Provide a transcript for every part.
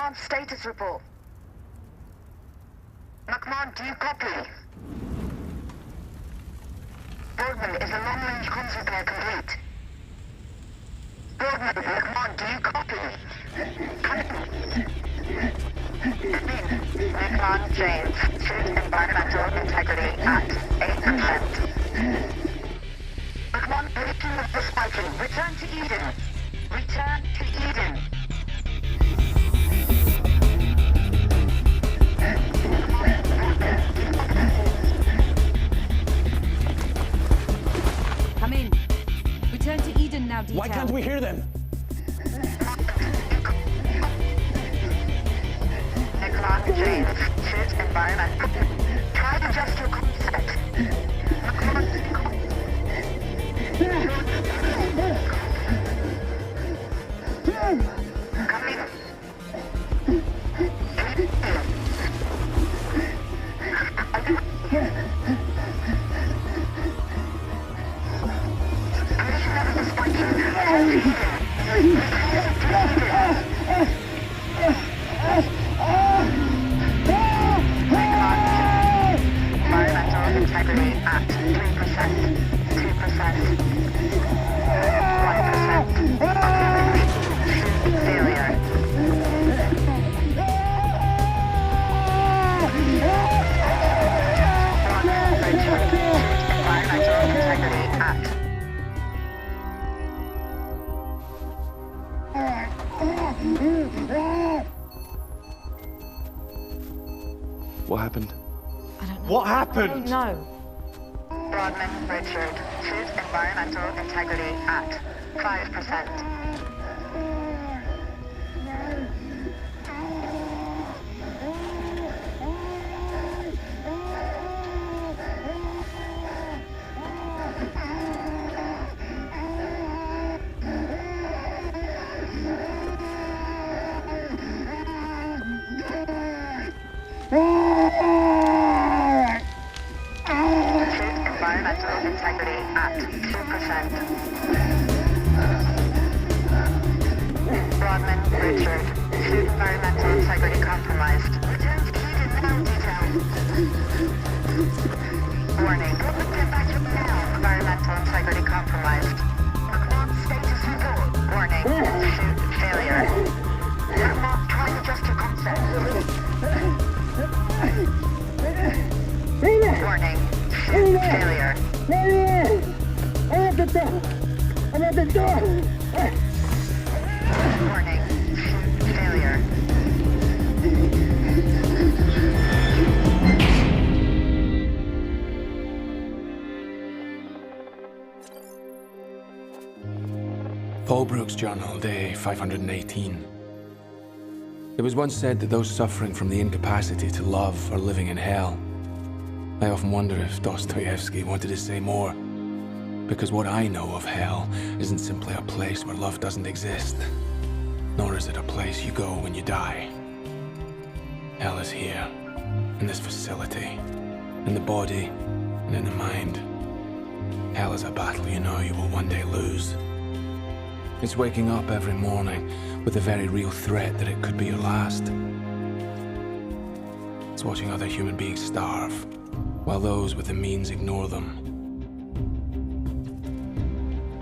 McMahon status report. McMahon, do you copy? Boardman, is the long-range comms repair complete? Boardman, McMahon, do you copy? McMahon, James, suit environmental integrity at 8%. McMahon, breaking of the spiking. Return to Eden. Return to Eden. Come in. Return to Eden now, detail. Why can't we hear them? McMahon, James, suit environmental. Try to adjust your concept. Come in. Environmental integrity at 3%, 2%, 1%. Failure. Environmental integrity at What happened? I don't know. What happened? I don't know. Rodman Richard, suit environmental integrity at 5%. Environmental integrity at 2%. Rodman Richard, suit environmental integrity compromised. Return to Eden now, detail. Warning. Get back to now. Environmental integrity compromised. McMahon status report. Warning. Suit failure. McMahon, try to adjust your concept. Warning. Suit failure. I'm at the door! I'm at the door! Warning. Suit failure. Paul Brooks' journal, day 518. It was once said that those suffering from the incapacity to love are living in hell. I often wonder if Dostoevsky wanted to say more, because what I know of hell isn't simply a place where love doesn't exist, nor is it a place you go when you die. Hell is here, in this facility, in the body and in the mind. Hell is a battle you know you will one day lose. It's waking up every morning with the very real threat that it could be your last. It's watching other human beings starve, while those with the means ignore them.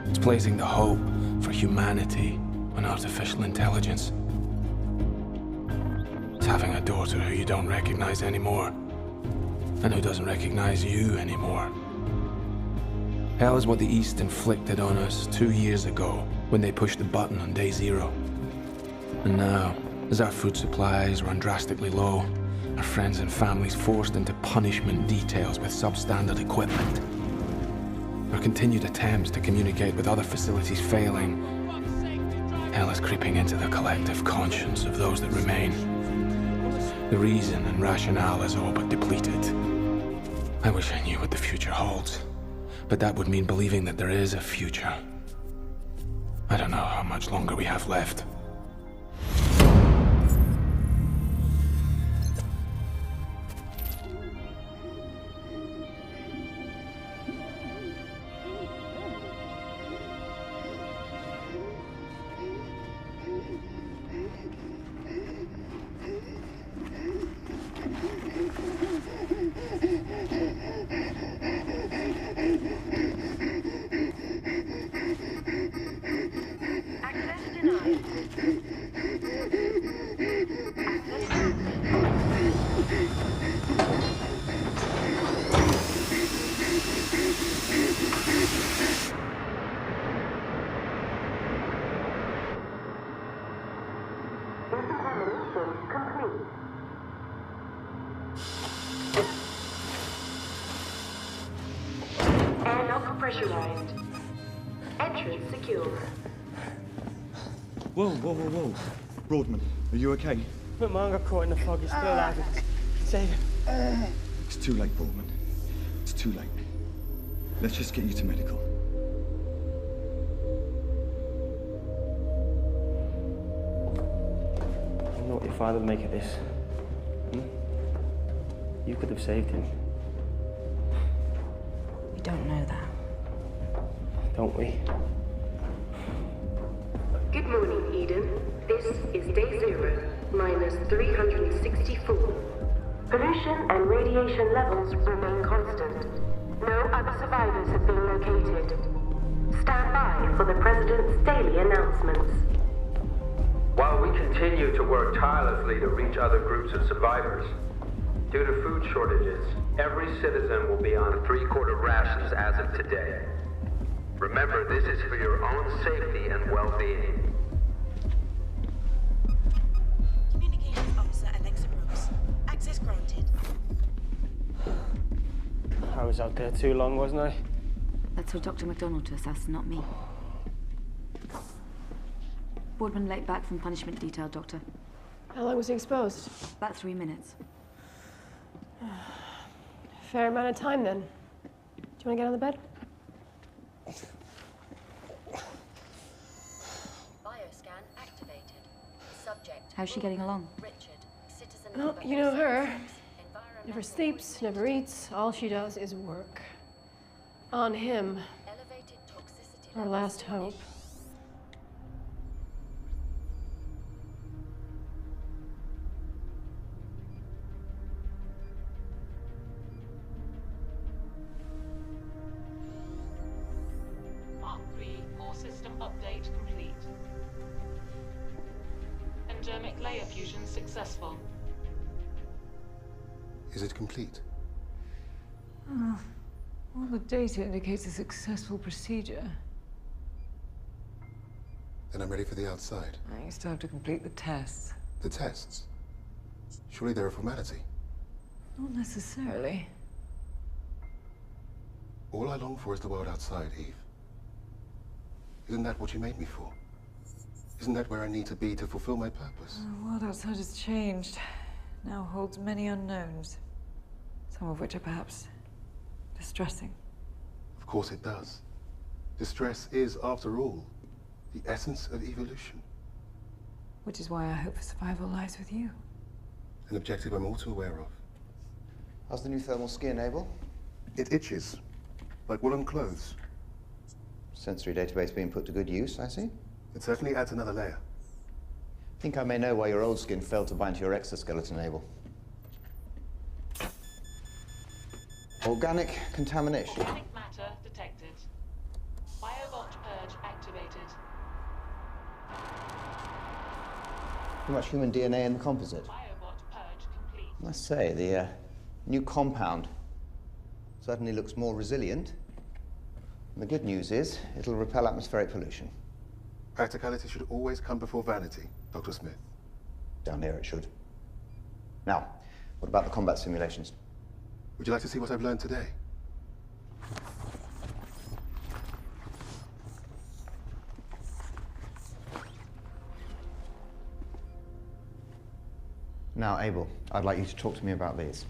It's placing the hope for humanity on artificial intelligence. It's having a daughter who you don't recognize anymore, and who doesn't recognize you anymore. Hell is what the East inflicted on us 2 years ago when they pushed the button on day zero. And now, as our food supplies run drastically low, our friends and families forced into punishment details with substandard equipment, our continued attempts to communicate with other facilities failing, hell is creeping into the collective conscience of those that remain. The reason and rationale is all but depleted. I wish I knew what the future holds, but that would mean believing that there is a future. I don't know how much longer we have left. Decontamination complete. Airlock pressurized. Entrance secure. Whoa. Broadman, are you okay? But mine got caught in the fog. He's still alive. Save him. It's too late, Broadman. It's too late. Let's just get you to medical. I don't know what your father would make of this. You could have saved him. We don't know that. Don't we? Good morning, Eden. This is day 0, minus 364. Pollution and radiation levels remain constant. No other survivors have been located. Stand by for the President's daily announcements. While we continue to work tirelessly to reach other groups of survivors, due to food shortages, every citizen will be on 3-quarter rations as of today. Remember, this is for your own safety and well-being. Communications officer Alexa Brooks. Access granted. I was out there too long, wasn't I? That's for Dr. McDonald to assess, not me. Boardman late back from punishment detail, Doctor. How long was he exposed? About 3 minutes. Fair amount of time, then. Do you want to get on the bed? Bioscan activated. Subject. How's she getting along? Richard, citizen Well, number you know her. 06, Never sleeps, never eats. All she does is work. On him. elevated toxicity Our levels. last hope. Mark 3, core system update complete. Endemic layer fusion successful. Is it complete? All the data indicates a successful procedure. Then I'm ready for the outside. You still have to complete the tests. The tests? Surely they're a formality. Not necessarily. All I long for is the world outside, Eve. Isn't that what you made me for? Isn't that where I need to be to fulfill my purpose? The world outside has changed. Now holds many unknowns. Some of which are perhaps distressing. Of course it does. Distress is, after all, the essence of evolution. Which is why our hope for survival lies with you. An objective I'm all too aware of. How's the new thermal skin, Abel? It itches, like woolen clothes. Sensory database being put to good use, I see. It certainly adds another layer. Think I may know why your old skin failed to bind to your exoskeleton, Abel. Organic contamination. Organic matter detected. Biobot purge activated. Too much human DNA in the composite. Biobot purge complete. I must say, the new compound certainly looks more resilient. And the good news is, it'll repel atmospheric pollution. Practicality should always come before vanity, Dr. Smith. Down here it should. Now, what about the combat simulations? Would you like to see what I've learned today? Now, Abel, I'd like you to talk to me about these.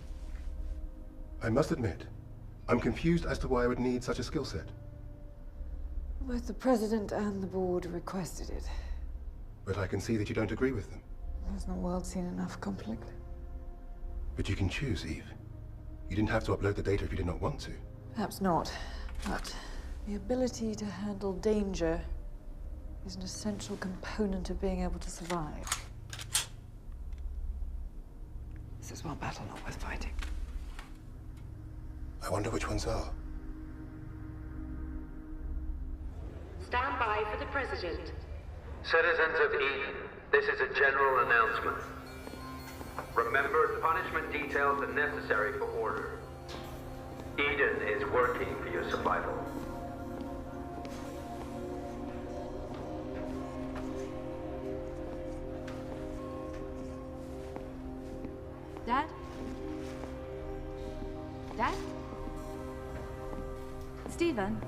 I must admit, I'm confused as to why I would need such a skill set. Both the President and the Board requested it. But I can see that you don't agree with them. Has the world seen enough conflict? But you can choose, Eve. You didn't have to upload the data if you did not want to. Perhaps not, but the ability to handle danger is an essential component of being able to survive. This is one battle not worth fighting. I wonder which ones are. Stand by for the President. Citizens of Eden, this is a general announcement. Remember, punishment details are necessary for order. Eden is working for your survival. Dad? Dad? Stephen?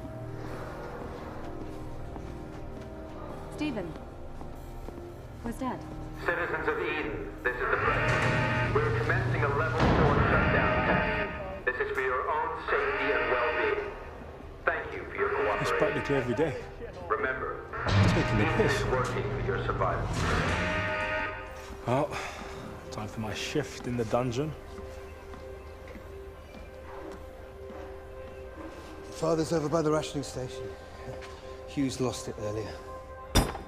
Stephen? Where's Dad? Citizens of Eden, this is the press. We're commencing a level 4 shutdown test. This is for your own safety and well-being. Thank you for your cooperation. It's practically every day. Remember, Taking the Eden piss. is working for your survival. Well, time for my shift in the dungeon. Father's over by the rationing station. Hughes lost it earlier.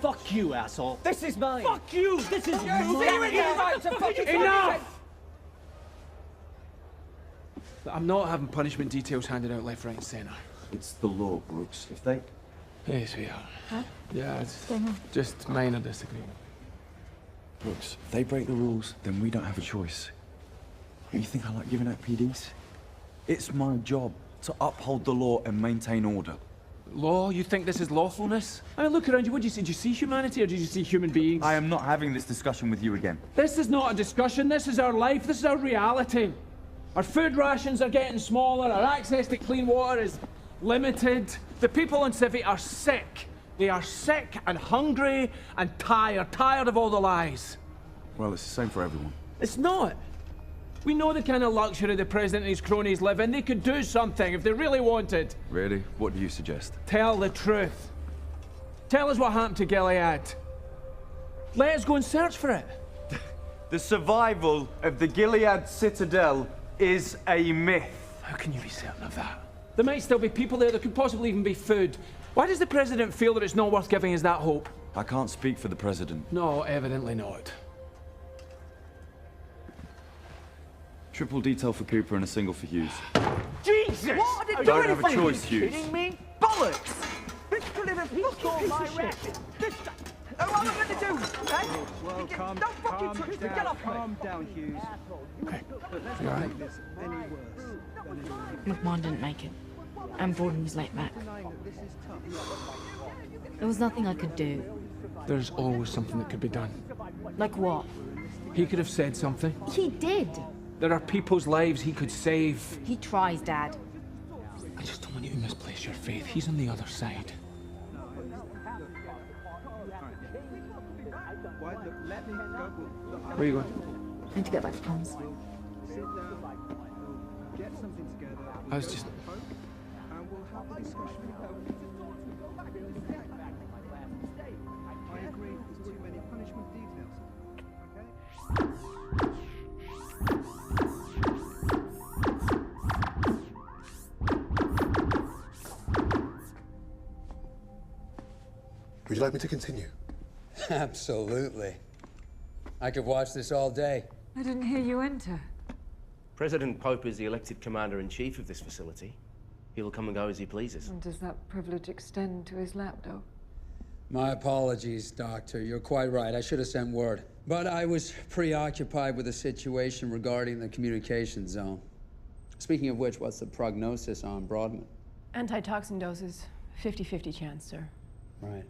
Fuck you, asshole. This is mine. Fuck you. This is You're seriously right to fucking Enough! I'm not having punishment details handed out left, right, and centre. It's the law, Brooks. If they... Yes, we are. Huh? Yeah, it's Going on? just minor disagreement. Brooks, if they break the rules, then we don't have a choice. You think I like giving out PDs? It's my job to uphold the law and maintain order. Law? You think this is lawfulness? I mean, look around you. What did you see? Did you see humanity or did you see human beings? I am not having this discussion with you again. This is not a discussion. This is our life. This is our reality. Our food rations are getting smaller. Our access to clean water is limited. The people in Civi are sick. They are sick and hungry and tired of all the lies. Well, it's the same for everyone. It's not. We know the kind of luxury the president and his cronies live in. They could do something if they really wanted. Really? What do you suggest? Tell the truth. Tell us what happened to Gilead. Let us go and search for it. The survival of the Gilead Citadel is a myth. How can you be certain of that? There might still be people there. There could possibly even be food. Why does the president feel that it's not worth giving us that hope? I can't speak for the president. No, evidently not. Triple detail for Cooper and a single for Hughes. Jesus! What? I didn't do Don't anything! have a choice, Are you Hughes. kidding me? Bollocks! This could have fucked all my rest. This... Oh, what am I going to do? Hey? Well, Don't fucking touch me. Get off me. Calm down, Hughes. Okay. You all right? McMahon didn't make it, and Borden was late back. There was nothing I could do. There's always something that could be done. Like what? He could have said something. He did. There are people's lives he could save. He tries, Dad. I just don't want you to misplace your faith. He's on the other side. Where are you going? I need to get back to comms. I was just... I agree, there's too many punishment details. Would you like me to continue? Absolutely. I could watch this all day. I didn't hear you enter. President Pope is the elected commander-in-chief of this facility. He will come and go as he pleases. And does that privilege extend to his lapdog? My apologies, Doctor. You're quite right. I should have sent word. But I was preoccupied with a situation regarding the communication zone. Speaking of which, what's the prognosis on Broadman? Antitoxin doses, 50-50 chance, sir. Right.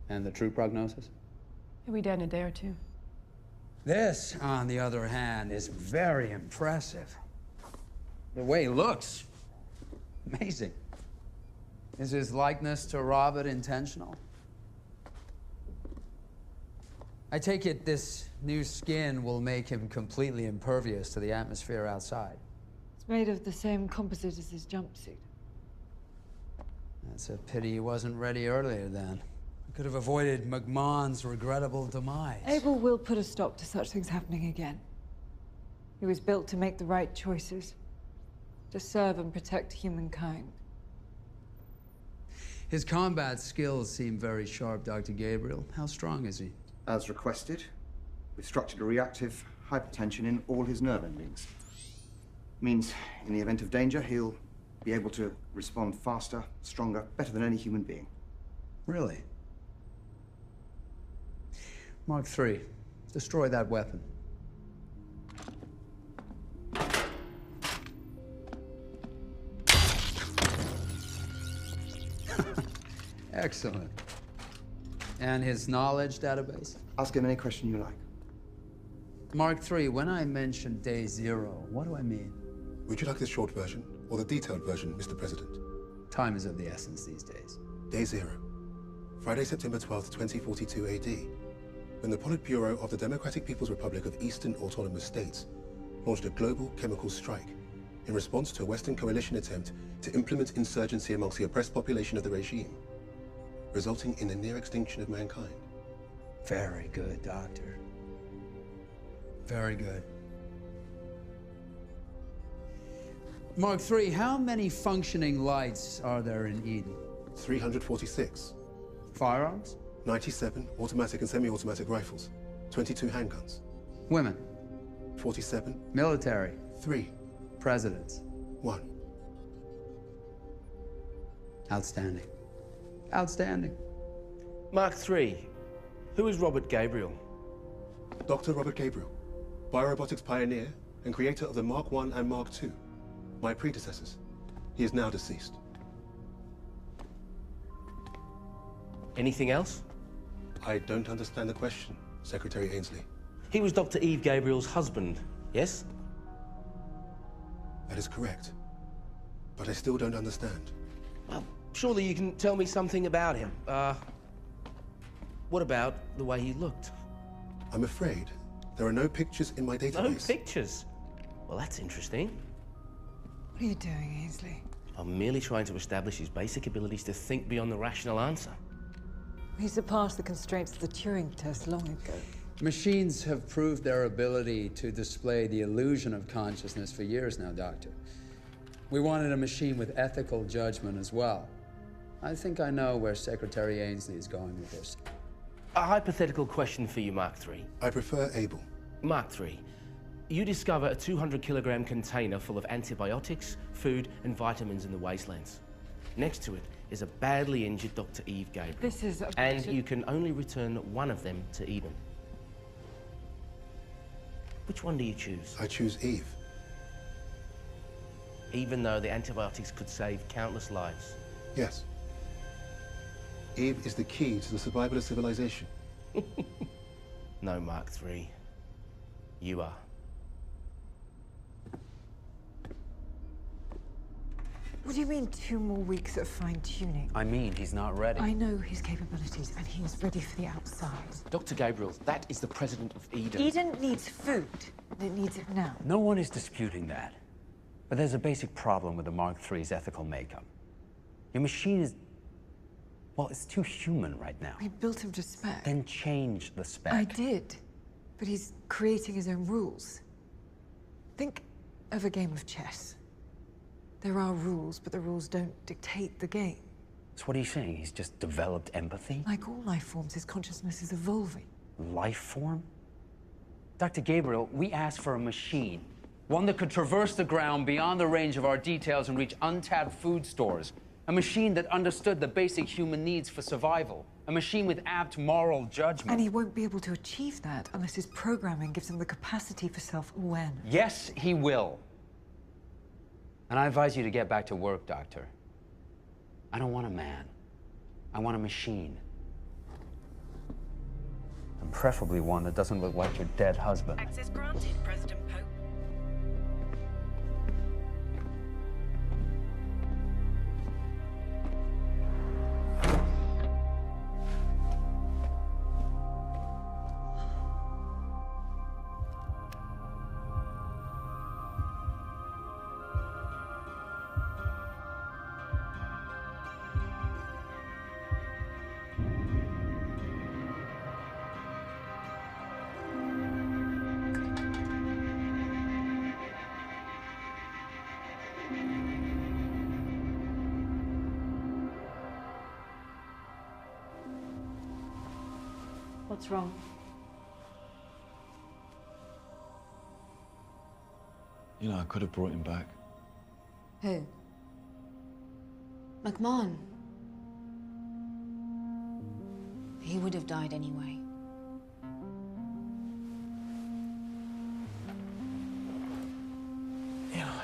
And the true prognosis? He'll be dead in a day or two. This, on the other hand, is very impressive. The way he looks, amazing. Is his likeness to Robert intentional? I take it this new skin will make him completely impervious to the atmosphere outside. It's made of the same composite as his jumpsuit. That's a pity he wasn't ready earlier then. Could have avoided McMahon's regrettable demise. Abel will put a stop to such things happening again. He was built to make the right choices, to serve and protect humankind. His combat skills seem very sharp, Dr. Gabriel. How strong is he? As requested, we've structured a reactive hypertension in all his nerve endings. Means, in the event of danger, he'll be able to respond faster, stronger, better than any human being. Really? Mark III, destroy that weapon. Excellent. And his knowledge database? Ask him any question you like. Mark III, when I mention day zero, what do I mean? Would you like the short version or the detailed version, Mr. President? Time is of the essence these days. Day zero. Friday, September 12th, 2042 AD, when the Politburo of the Democratic People's Republic of Eastern Autonomous States launched a global chemical strike in response to a Western coalition attempt to implement insurgency amongst the oppressed population of the regime, resulting in the near extinction of mankind. Very good, Doctor. Very good. Mark III, how many functioning lights are there in Eden? 346. Firearms? 97 automatic and semi-automatic rifles. 22 handguns. Women? 47. Military? 3. Presidents? 1. Outstanding. Outstanding. Mark III. Who is Robert Gabriel? Dr. Robert Gabriel, biorobotics pioneer and creator of the Mark I and Mark II, my predecessors. He is now deceased. Anything else? I don't understand the question, Secretary Ainsley. He was Dr. Eve Gabriel's husband, yes? That is correct. But I still don't understand. Well, surely you can tell me something about him. What about the way he looked? I'm afraid there are no pictures in my database. No pictures? Well, that's interesting. What are you doing, Ainsley? I'm merely trying to establish his basic abilities to think beyond the rational answer. He surpassed the constraints of the Turing test long ago. Machines have proved their ability to display the illusion of consciousness for years now, Doctor. We wanted a machine with ethical judgment as well. I think I know where Secretary Ainsley is going with this. A hypothetical question for you, Mark III. I prefer Abel. Mark III, you discover a 200-kilogram container full of antibiotics, food, and vitamins in the wastelands. Next to it is a badly injured Dr. Eve Gabriel. This is a... And you can only return one of them to Eden. Which one do you choose? I choose Eve. Even though the antibiotics could save countless lives? Yes. Eve is the key to the survival of civilization. No, Mark III. You are. What do you mean 2 more weeks of fine-tuning? I mean, he's not ready. I know his capabilities, and he is ready for the outside. Dr. Gabriel, that is the president of Eden. Eden needs food, and it needs it now. No one is disputing that. But there's a basic problem with the Mark III's ethical makeup. Your machine is... well, it's too human right now. We built him to spec. Then change the spec. I did. But he's creating his own rules. Think of a game of chess. There are rules, but the rules don't dictate the game. So what are you saying? He's just developed empathy? Like all life forms, his consciousness is evolving. Life form? Dr. Gabriel, we asked for a machine. One that could traverse the ground beyond the range of our details and reach untapped food stores. A machine that understood the basic human needs for survival. A machine with apt moral judgment. And he won't be able to achieve that unless his programming gives him the capacity for self-awareness. Yes, he will. And I advise you to get back to work, Doctor. I don't want a man. I want a machine. And preferably one that doesn't look like your dead husband. Access granted, President Pope. What's wrong? You know, I could have brought him back. Who? McMahon. He would have died anyway.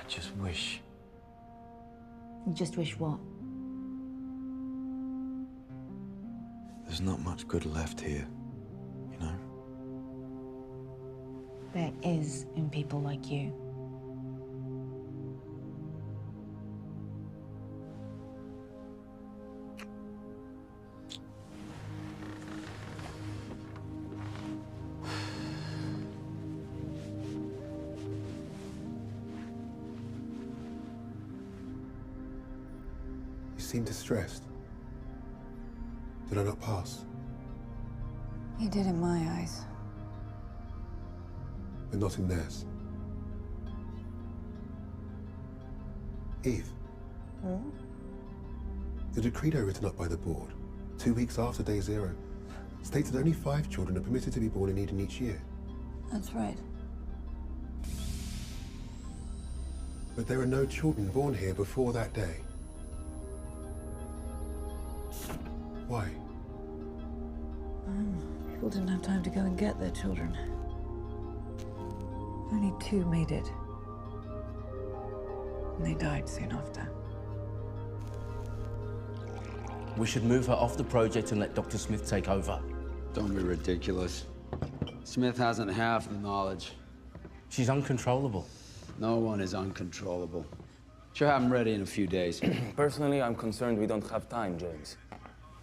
I just wish. You just wish what? There's not much good left here, you know? There is in people like you. You seem distressed. Did I not pass? You did in my eyes. But not in theirs. Eve. Hmm? The decreto written up by the board, 2 weeks after day 0, states that only 5 children are permitted to be born in Eden each year. That's right. But there are no children born here before that day. Why? People didn't have time to go and get their children. Only 2 made it. And they died soon after. We should move her off the project and let Dr. Smith take over. Don't be ridiculous. Smith hasn't half the knowledge. She's uncontrollable. No one is uncontrollable. She'll have them ready in a few days. Personally, I'm concerned we don't have time, James.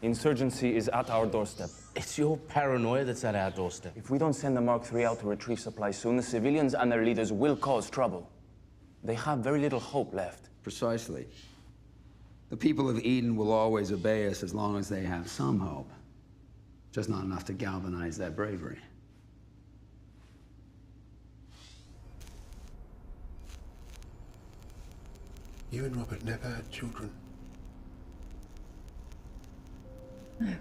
Insurgency is at our doorstep. It's your paranoia that's at our doorstep. If we don't send the Mark III out to retrieve supplies soon, the civilians and their leaders will cause trouble. They have very little hope left. Precisely. The people of Eden will always obey us as long as they have some hope. Just not enough to galvanize their bravery. You and Robert never had children. No.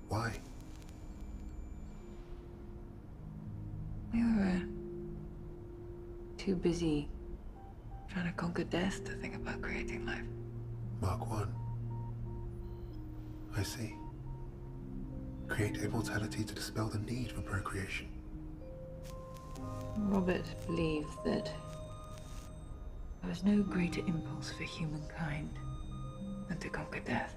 Why? We were too busy trying to conquer death to think about creating life. Mark 1. I see. Create immortality to dispel the need for procreation. Robert believed that there was no greater impulse for humankind than to conquer death.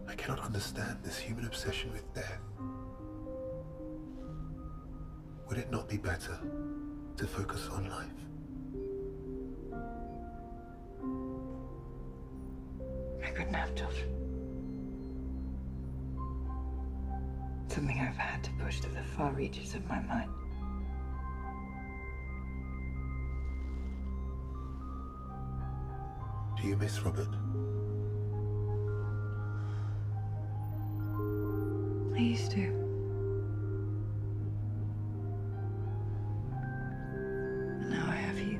I cannot understand this human obsession with death. Would it not be better to focus on life? I couldn't have children. Something I've had to push to the far reaches of my mind. Do you miss Robert? I used to. But now I have you.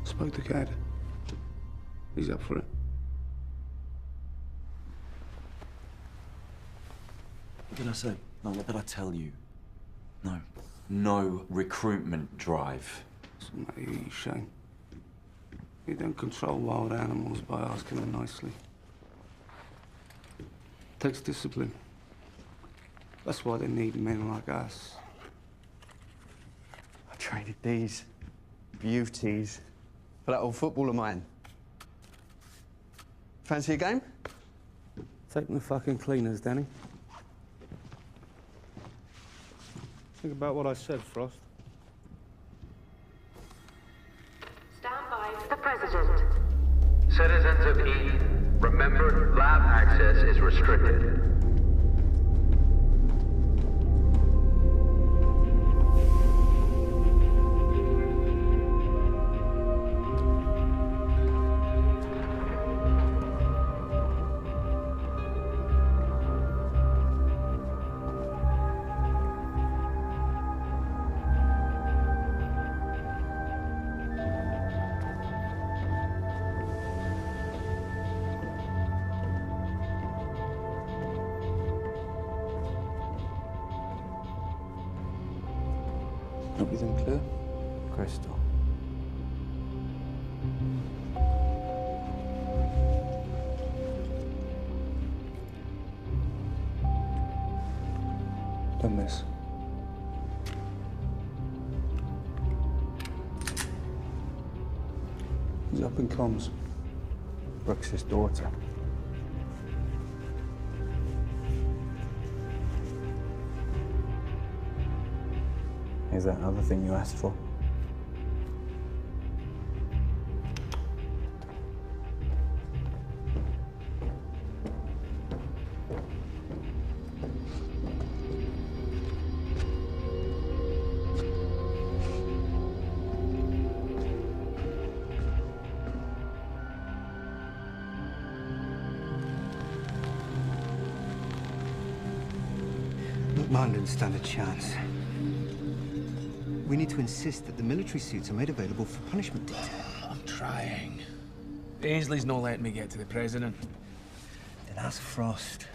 Spoke to Cad. He's up for it. What did I say? No, what did I tell you? No. No recruitment drive. It's not you, Shane. You don't control wild animals by asking them nicely. Takes discipline. That's why they need men like us. I traded these beauties for that old football of mine. Fancy a game? Taking the fucking cleaners, Danny. Think about what I said, Frost. Stand by for the President. Citizens of Eden, remember lab access is restricted. Everything clear? Crystal. Don't miss. He's up in comms. Brooks' daughter. Here's that other thing you asked for. Look, man didn't stand a chance. We need to insist that the military suits are made available for punishment detail. I'm trying. Ainsley's not letting me get to the president. Then ask Frost.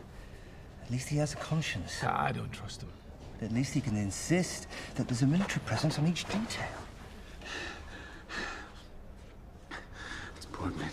At least he has a conscience. I don't trust him. But at least he can insist that there's a military presence on each detail. It's Boardman.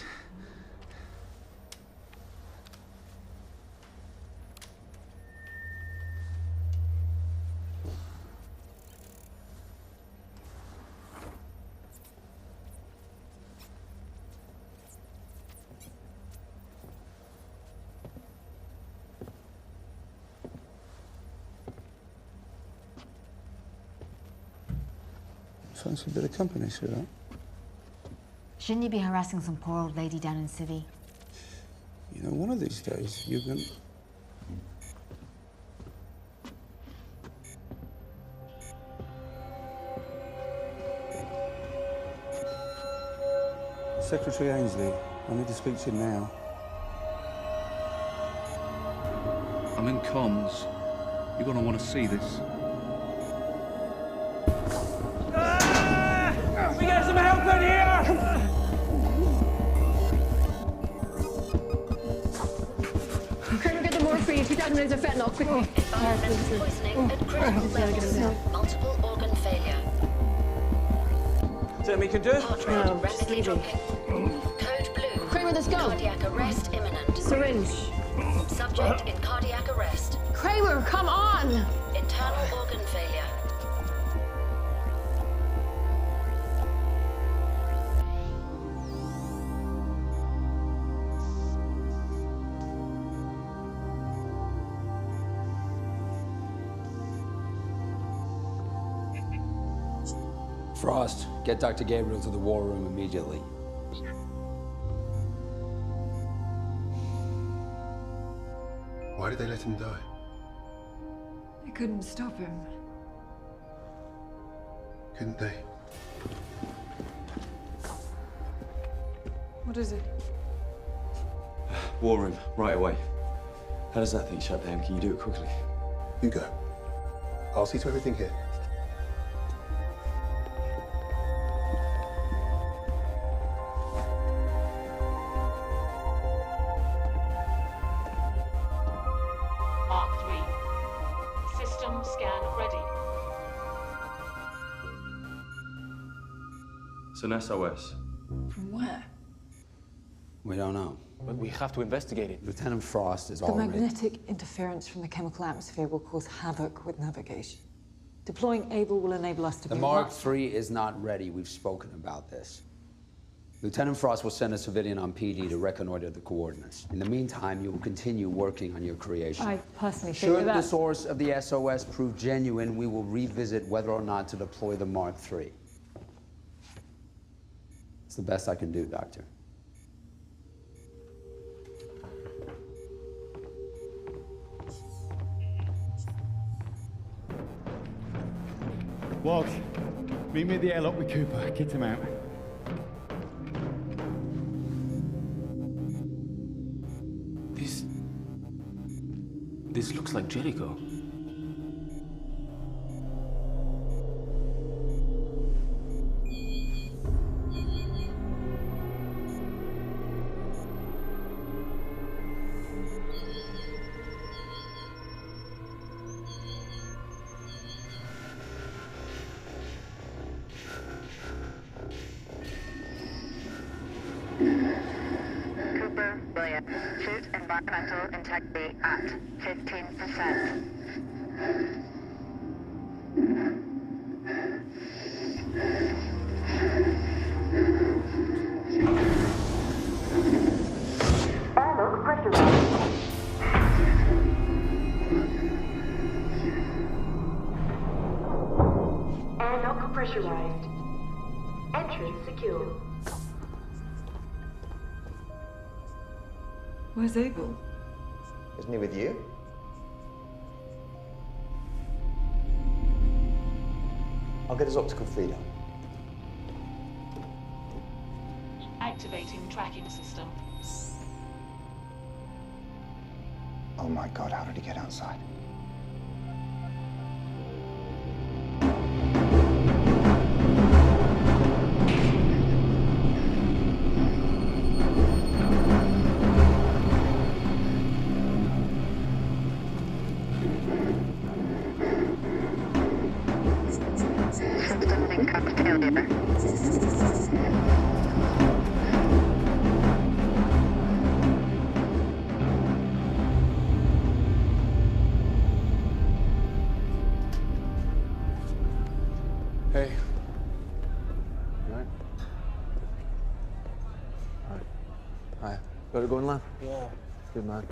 Fancy a bit of company, sweetheart? Shouldn't you be harassing some poor old lady down in Civvy? You know, one of these days, you're gonna... Secretary Ainsley, I need to speak to you now. I'm in comms. You're gonna want to see this. We got some help in here! Kramer, get the morphine. 2,000 minutes of fentanyl, quickly. Environmental poisoning at critical levels. Multiple organ failure. Is there anything you can do? Heart rate rapidly dropping. Code blue. Kramer, let's go. Cardiac arrest imminent. Syringe. Subject in cardiac arrest. Kramer, come on! Internal organ failure. Frost, get Dr. Gabriel to the war room immediately. Why did they let him die? They couldn't stop him. Couldn't they? What is it? War room, right away. How does that thing shut down? Can you do it quickly? You go. I'll see to everything here. Mark 3. System scan ready. It's an SOS. From where? We don't know. But we have to investigate it. Lieutenant Frost is The already... magnetic interference from the chemical atmosphere will cause havoc with navigation. Deploying Able will enable us to The be Mark III is not ready. We've spoken about this. Lieutenant Frost will send a civilian on PD to reconnoiter the coordinates. In the meantime, you will continue working on your creation. I personally think Should that... the source of the SOS prove genuine, we will revisit whether or not to deploy the Mark III. It's the best I can do, Doctor. Wog, meet me at the airlock with Cooper. Get him out. This looks like Jericho. environmental integrity at 15%. Airlock pressurized. Airlock pressurized. Entrance secure. Where's Abel? Isn't he with you? I'll get his optical feeder. Activating tracking system. Oh my God, how did he get outside? System link up failure. Hey. You alright? Alright. Hi. Got it going, lad? Yeah. Good man.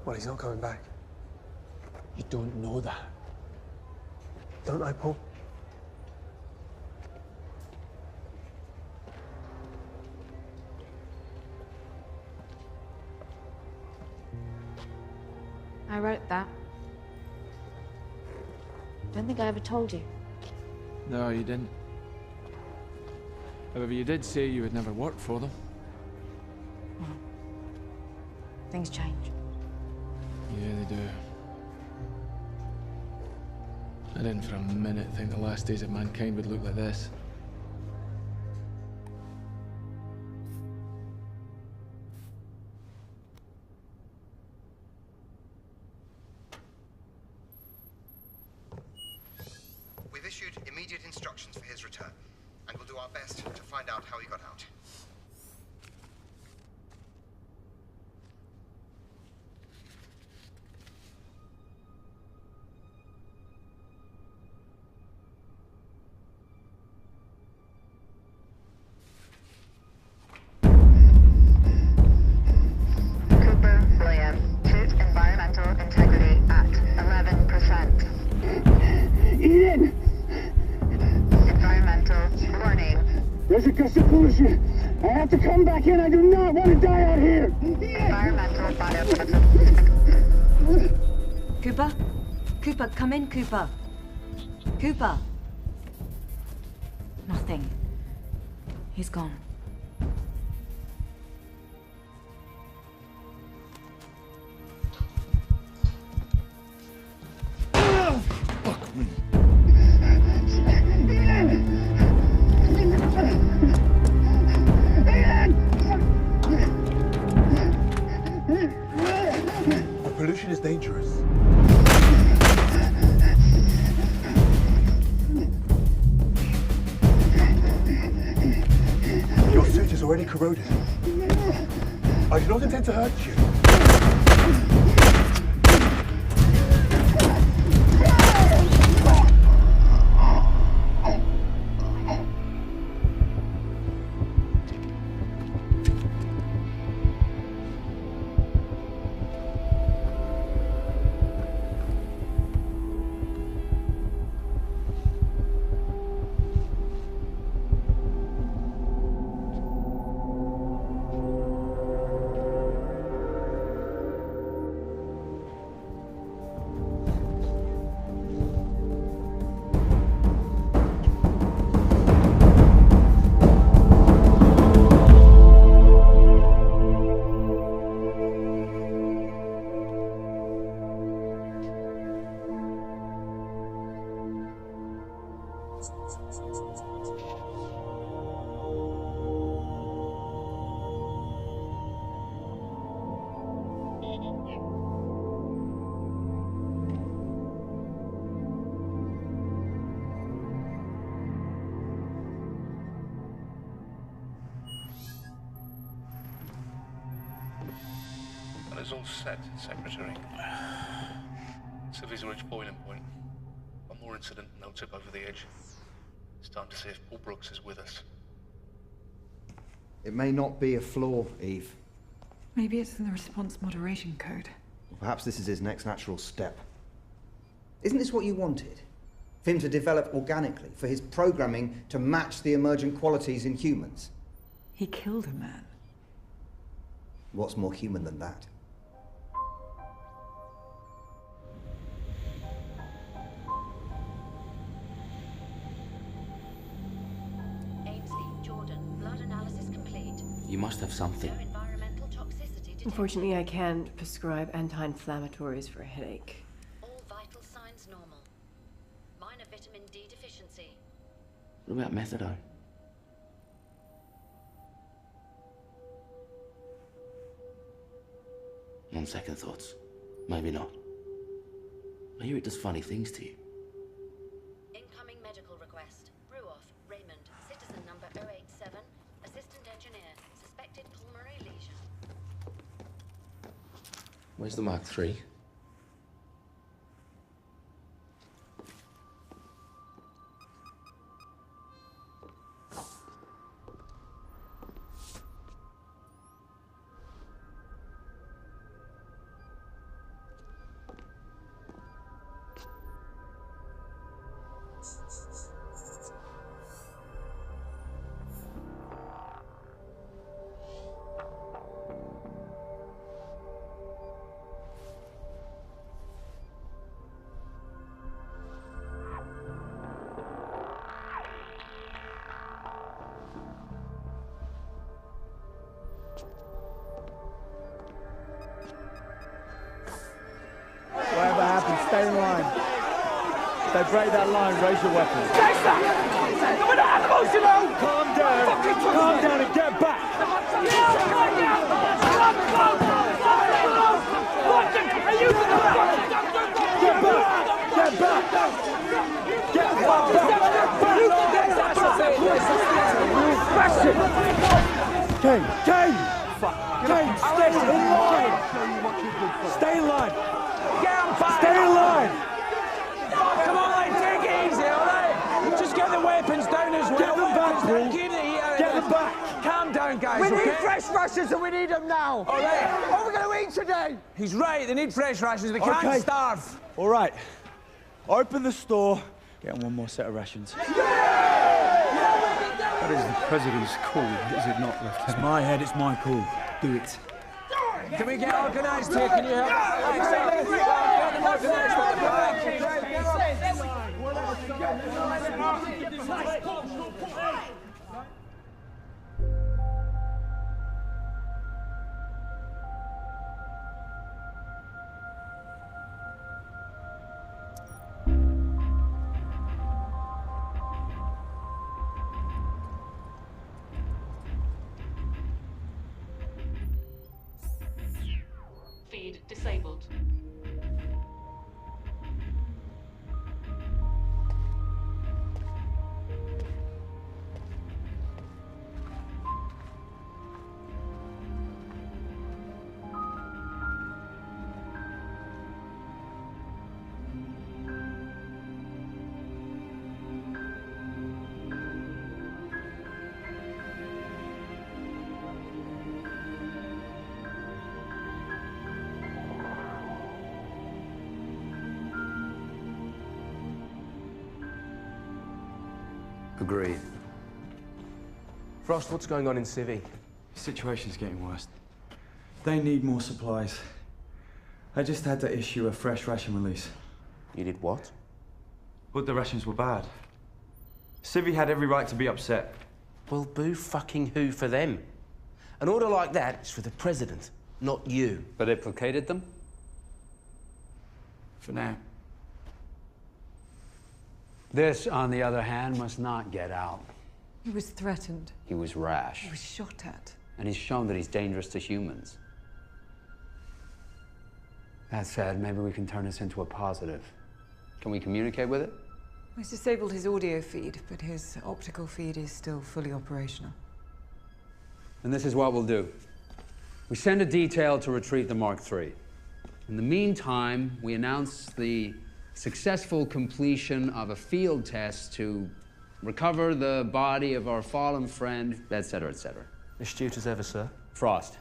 Well, he's not coming back. You don't know that. Don't I, Paul? I wrote that. Don't think I ever told you. No, you didn't. However, you did say you would never work for them. Things change. Yeah, they do. I didn't for a minute think the last days of mankind would look like this. We've issued immediate instructions for his return, and we'll do our best to find out how he got out. Cooper, William. Suit environmental integrity at 11%. Eden! Environmental warning. There's a gust of pollution. I have to come back in. I do not want to die out here. Environmental bioprocess. Cooper? Cooper, come in, Cooper. Cooper. Nothing. He's gone. Fuck me. The pollution is dangerous. Your suit is already corroded. I do not intend to hurt you. is all set, Secretary. Civies are reached boiling point. One more incident and they'll tip over the edge. It's time to see if Paul Brooks is with us. It may not be a flaw, Eve. Maybe it's in the response moderation code. Perhaps this is his next natural step. Isn't this what you wanted? For him to develop organically, for his programming to match the emergent qualities in humans? He killed a man. What's more human than that? You must have something. Unfortunately, I can't prescribe anti-inflammatories for a headache. All vital signs normal. Minor vitamin D deficiency. What about methadone? On second thoughts, maybe not. I hear it does funny things to you. Incoming medical request. Ruoff, Raymond, citizen number 087, assistant engineer, suspected pulmonary lesion. Where's the Mark III? Whatever happens, stay in line. If they break that line, raise your weapons. Dexter! We're not animals, you know! Calm down. Calm down and get back. Get back! Get back! Get the fuck back! Kane! Kane! Kane, stay in line! Stay in line! Stay in line! Come on, like, take it easy, all right? Just get the weapons down as well. Get them back, Paul. Get them back. Calm down, guys. We need fresh rations and we need them now. All right. What are we going to eat today? He's right. They need fresh rations. We can't starve. All right. Open the store. Get one more set of rations. That is the President's call, is it not, Lieutenant? It's my head, it's my call. Do it. Can we get organised here? Can you help? Get them organised at the back. Feed disabled. Agreed. Frost, what's going on in Civi? The situation's getting worse. They need more supplies. I just had to issue a fresh ration release. You did what? But the rations were bad. Civi had every right to be upset. Well, boo fucking who for them? An order like that is for the President, not you. But it placated them? For now. This, on the other hand, must not get out. He was threatened. He was rash. He was shot at. And he's shown that he's dangerous to humans. That said, maybe we can turn this into a positive. Can we communicate with it? He's disabled his audio feed, but his optical feed is still fully operational. And this is what we'll do. We send a detail to retrieve the Mark III. In the meantime, we announce the successful completion of a field test to recover the body of our fallen friend, etc., etc. Astute as ever, sir. Frost,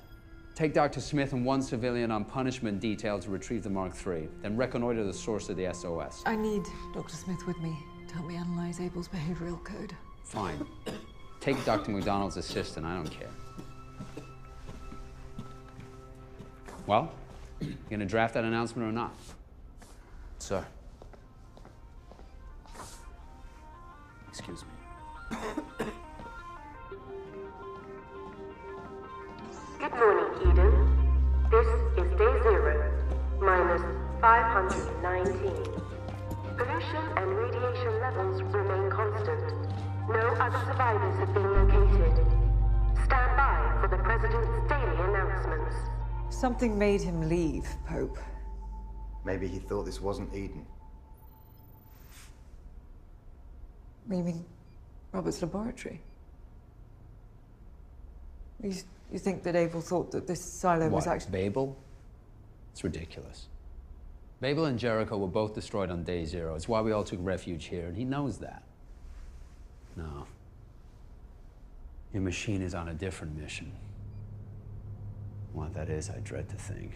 take Dr. Smith and one civilian on punishment detail to retrieve the Mark III, then reconnoiter the source of the SOS. I need Dr. Smith with me to help me analyze Abel's behavioral code. Fine. Take Dr. McDonald's assistant, I don't care. Well, you gonna draft that announcement or not? Sir. Excuse me. Good morning, Eden. This is day 0, minus 519. Pollution and radiation levels remain constant. No other survivors have been located. Stand by for the President's daily announcements. Something made him leave, Pope. Maybe he thought this wasn't Eden. You mean Robert's laboratory? You think that Abel thought that this silo was actually... Babel? It's ridiculous. Babel and Jericho were both destroyed on day 0. It's why we all took refuge here, and he knows that. No. Your machine is on a different mission. What that is, I dread to think.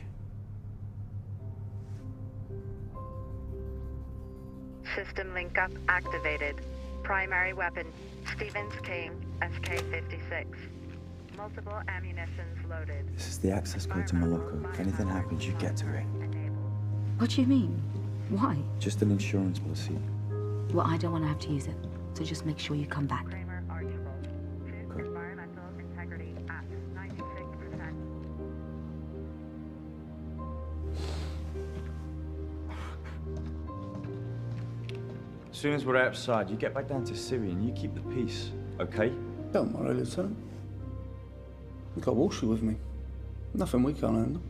System link-up activated. Primary weapon, Stevens King, SK-56. Multiple ammunitions loaded. This is the access code to Morocco. If anything happens, you get to it. What do you mean? Why? Just an insurance policy. Well, I don't want to have to use it, so just make sure you come back. Environmental integrity at 96%. As soon as we're outside, you get back down to Syria and you keep the peace, okay? Don't worry, Lieutenant. We've got Walshy with me. Nothing we can't handle.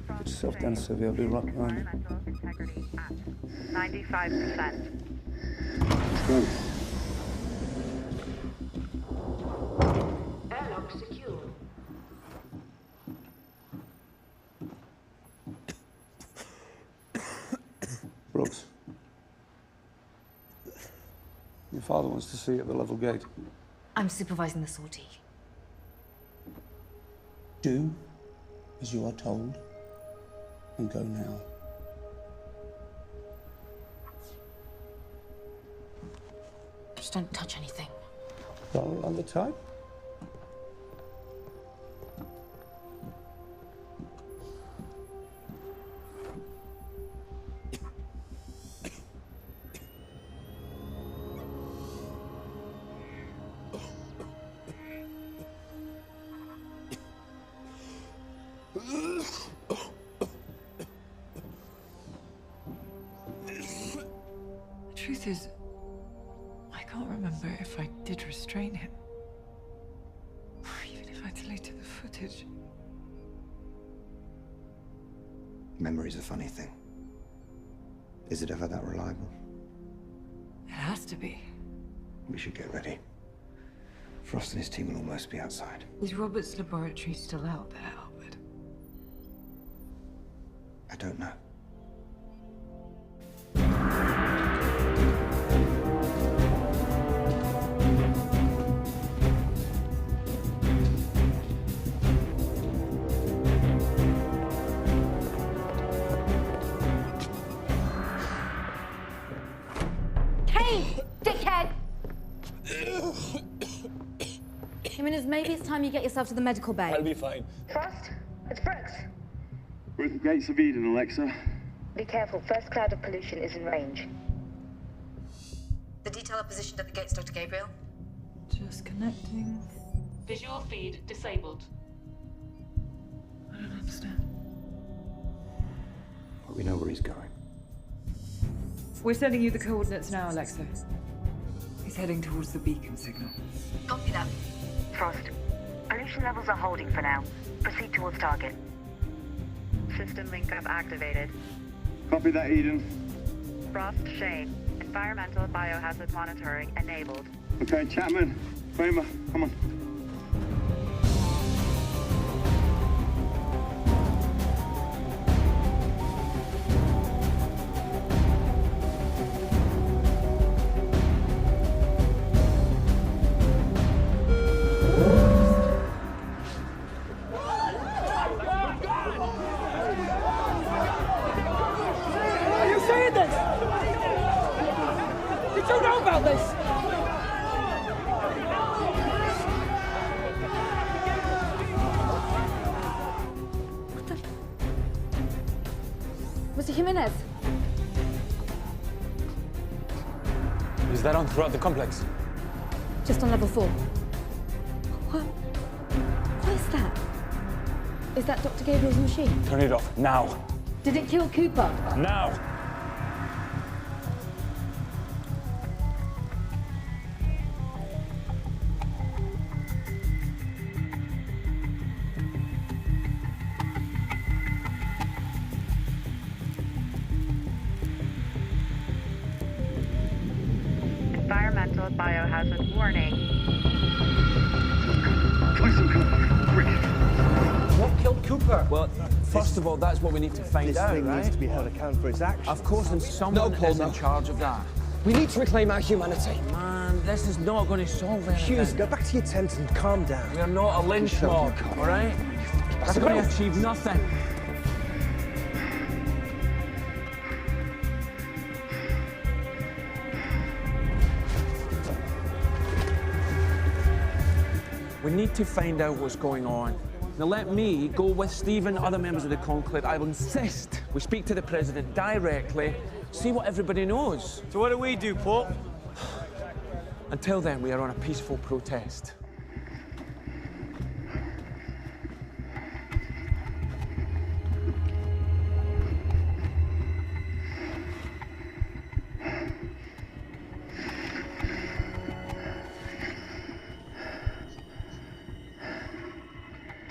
Put yourself down, Sylvia. I'll be right behind you. Environmental integrity at 95%. Let's go. Airlock secure. Brooks. Your father wants to see you at the level gate. I'm supervising the sortie. Do as you are told and go now. Just don't touch anything. Roll on the type. The truth is, I can't remember if I did restrain him. Or even if I deleted the footage. Memory's a funny thing. Is it ever that reliable? It has to be. We should get ready. Frost and his team will almost be outside. Is Robert's laboratory still out there, Albert? I don't know. Jimenez, maybe it's time you get yourself to the medical bay. I'll be fine. Frost, it's Brooks. We're at the gates of Eden, Alexa. Be careful, first cloud of pollution is in range. The detail are positioned at the gates, Dr. Gabriel. Just connecting. Visual feed disabled. I don't understand. But we know where he's going. We're sending you the coordinates now, Alexa. He's heading towards the beacon signal. Copy that. Frost, pollution levels are holding for now. Proceed towards target. System link-up activated. Copy that, Eden. Frost Shane. Environmental biohazard monitoring enabled. Okay, Chapman, Kramer, come on. Are you seeing this? Did you know about this? Mr. Jimenez. Is that on throughout the complex? Just on level 4. What is that? Is that Dr. Gabriel's machine? Turn it off, now. Did it kill Cooper? Now! Environmental biohazard warning. What killed Cooper? Well, first of all, that's what we need to find out, thing right? needs to be held accountable for its actions. Of course, and someone is in charge of that. We need to reclaim our humanity. Man, this is not going to solve anything. Hughes, go back to your tent and calm down. We're not a lynch mob, all right? That's going to achieve nothing. We need to find out what's going on. Now let me go with Stephen and other members of the conclave. I will insist we speak to the president directly, see what everybody knows. So what do we do, Paul? Until then, we are on a peaceful protest.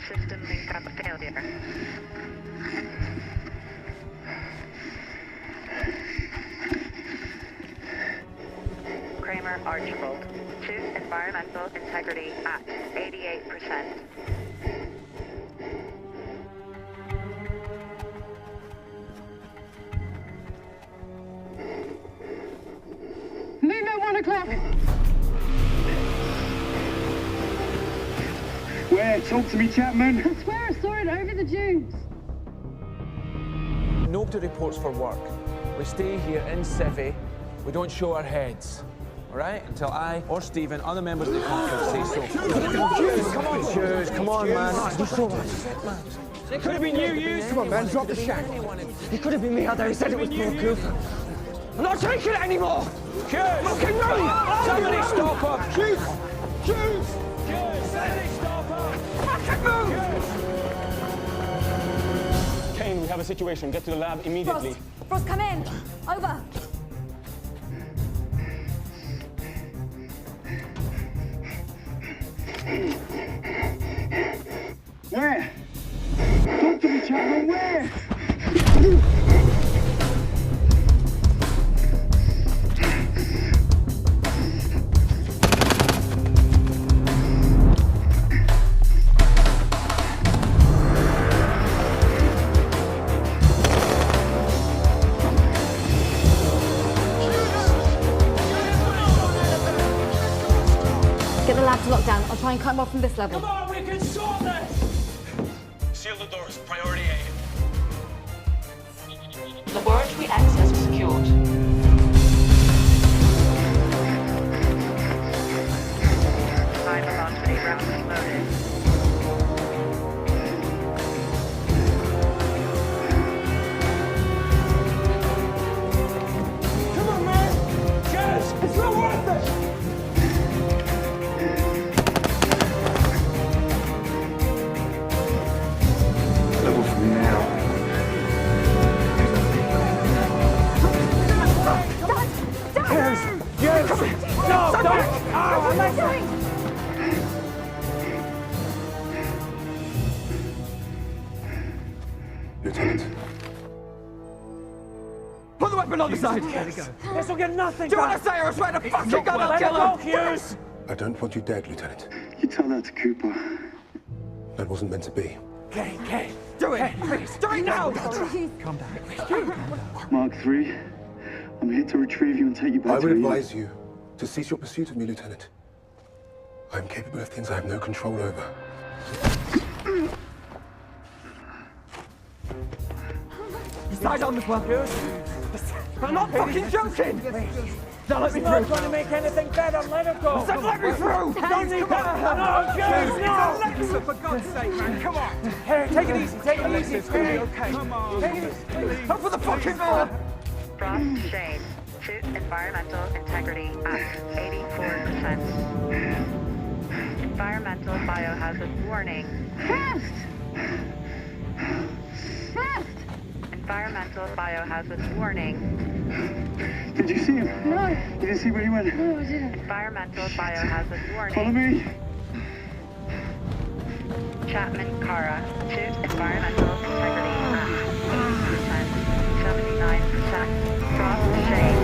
System link-up failure. Kramer Archibald. Suit environmental integrity at 88%. Move at 1 o'clock. Where? Talk to me, Chapman. I swear I saw it over the dunes. Nobody reports for work. We stay here in Civvy. We don't show our heads. All right? Until I or Stephen, other members of the conclave say so. Come on, man. It could have been you. Come on, man, drop the shank. It could have been me out there who said it was Paul Cooper. I'm not taking it anymore. Fucking move! Somebody stop up! Shoot! Somebody stop up! Fucking move! Kane, we have a situation. Get to the lab immediately. Frost, come in. Over. Where? Talk to me, Chapman, where? Get the lab to lock down. I'll try and cut him off from this level. Come on, we can sort this! Seal the doors. Priority A. Laboratory access secured. High velocity rounds loaded. Come on, man! Yes! It's not worth it! Level 3 now. Yes! No, don't! What am I doing? Lieutenant alongside Hughes. Hughes. This will get nothing Do you want back. to say I swear to fucking God I'll kill Let him? it go, Hughes! I don't want you dead, Lieutenant. You tell that to Cooper. That wasn't meant to be. Kane, do it, please. Do it now. Calm down. Mark 3, I'm here to retrieve you and take you back I to would Eden. advise you to cease your pursuit of me, Lieutenant. I am capable of things I have no control over. Side on the well. I'm not fucking joking. Now let me It's not through. going to make anything better. Let her go. I said let me through. Don't need that. No, Hughes, no. Alexa, for God's sake, man, come on. Hey, take it easy. Take it easy. It's gonna be okay. Come on. Take it easy. Open the fucking door. Frost Shade. Suit Environmental Integrity at 84%. Environmental Biohazard Warning. Environmental Biohazard Warning. Did you see him? No. You didn't see where he went? No, I didn't. Environmental Biohazard Warning. Follow me. Chapman Kara. Suit Environmental Integrity at 80%. 79%. Frost Shade.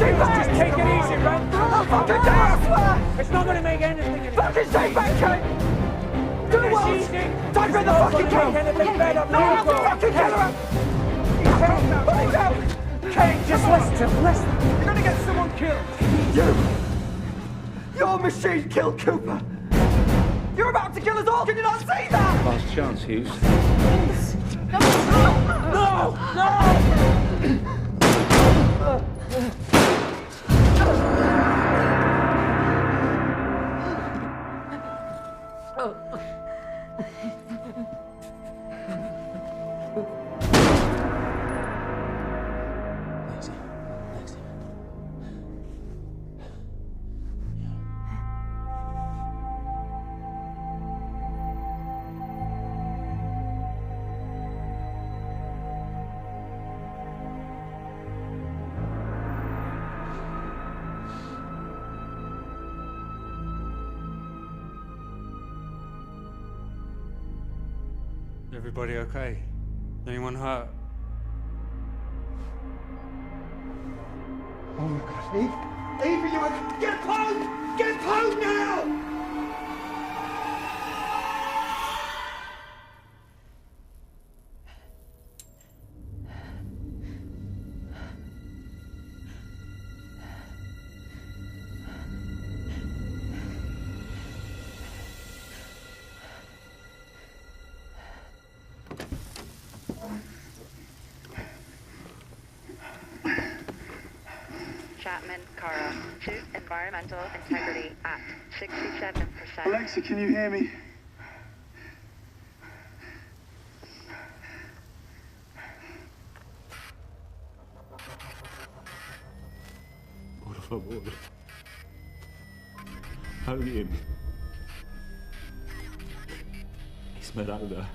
Just take it easy, right? I'll fucking die, I swear. It's not going to make anything any better. Fucking stay back, Kane. Do the world. Don't bring the fucking Make kill. anything better. No, I'll fucking kill her. Hold out. Kane, just listen to him. Listen. You're gonna get someone killed. Your machine killed Cooper. You're about to kill us all. Can you not see that? Last chance, Hughes. No! No! Everybody okay? Anyone hurt? Oh my God, Eve! Eve, are you okay? Get home! Get home now! Chapman Kara. Suit Environmental Integrity at 67%. Alexa, can you hear me? Por favor. Alguien. Esmeralda.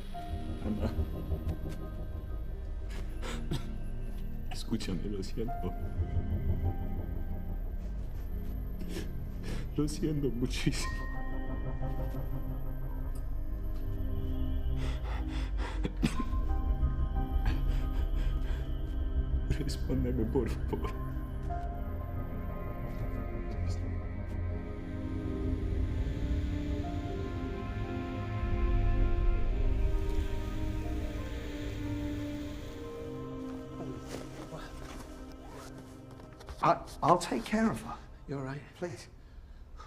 Ana. Escúchame, lo siento. Lo siento muchísimo. Respóndeme, por favor. I'll take care of her. You all right? Please.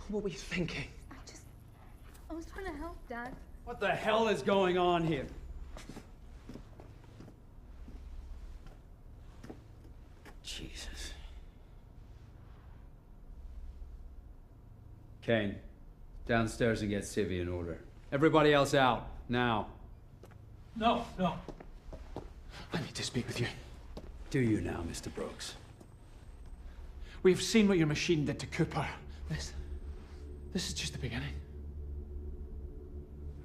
What were you thinking? I was trying to help, Dad. What the hell is going on here? Jesus. Kane, downstairs and get Civvy in order. Everybody else out, now. No, no. I need to speak with you. Do you now, Mr. Brooks? We've seen what your machine did to Cooper. This is just the beginning.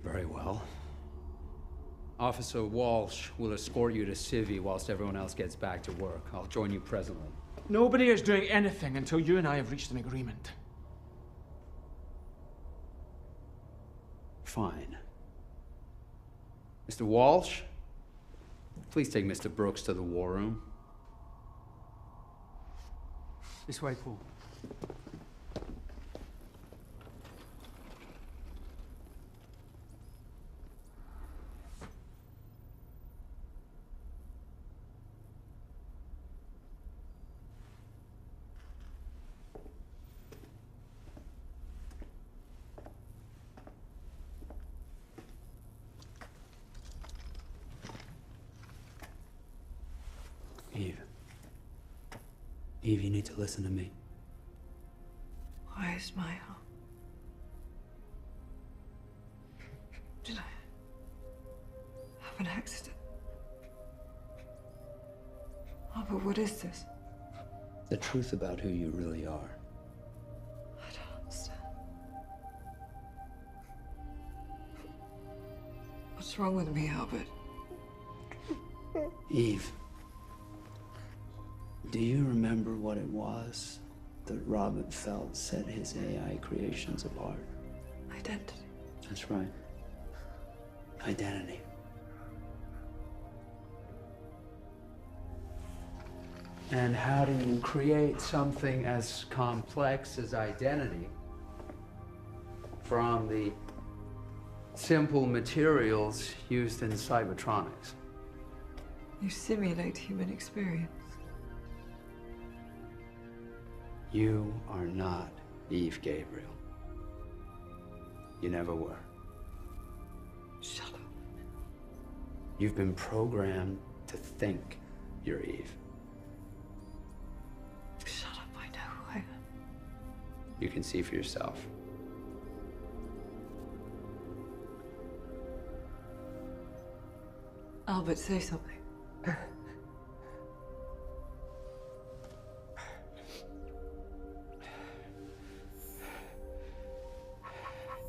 Very well. Officer Walsh will escort you to Civvy whilst everyone else gets back to work. I'll join you presently. Nobody is doing anything until you and I have reached an agreement. Fine. Mr. Walsh, please take Mr. Brooks to the war room. This way, Paul. Eve. Eve, you need to listen to me. Why is my heart? Did I have an accident? Oh, but what is this? The truth about who you really are. I don't understand. What's wrong with me, Albert? Eve, do you remember what it was that Robert felt set his AI creations apart? Identity. That's right. Identity. And how do you create something as complex as identity from the simple materials used in cybertronics? You simulate human experience. You are not Eve Gabriel. You never were. Shut up. You've been programmed to think you're Eve. Shut up, I know who I am. You can see for yourself. Albert, say something.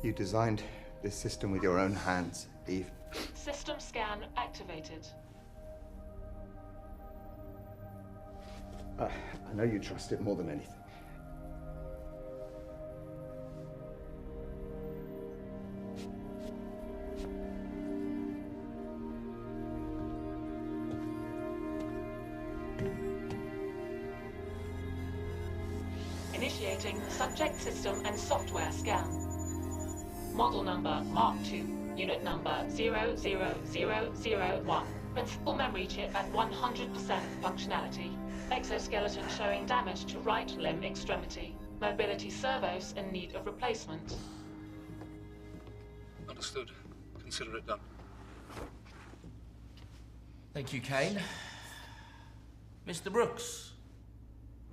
You designed this system with your own hands, Eve. System scan activated. I know you trust it more than anything. Initiating subject system and software scan. Model number Mark II, unit number 00001. Principal memory chip at 100% functionality. Exoskeleton showing damage to right limb extremity. Mobility servos in need of replacement. Understood. Consider it done. Thank you, Kane. Mr. Brooks.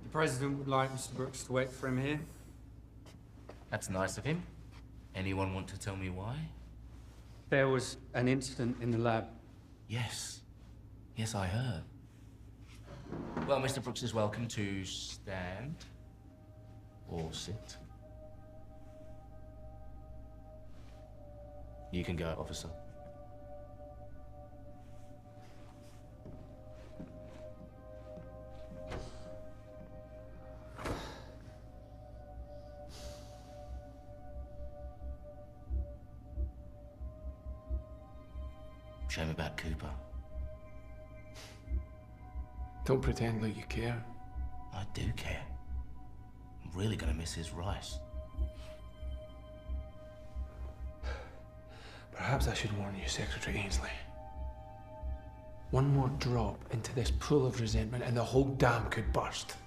The President would like Mr. Brooks to wait for him here. That's nice of him. Anyone want to tell me why? There was an incident in the lab. Yes. Yes, I heard. Well, Mr. Brooks is welcome to stand or sit. You can go, officer. Shame about Cooper. Don't pretend like you care. I do care. I'm really gonna miss his rice. Perhaps I should warn you, Secretary Ainsley. One more drop into this pool of resentment and the whole dam could burst.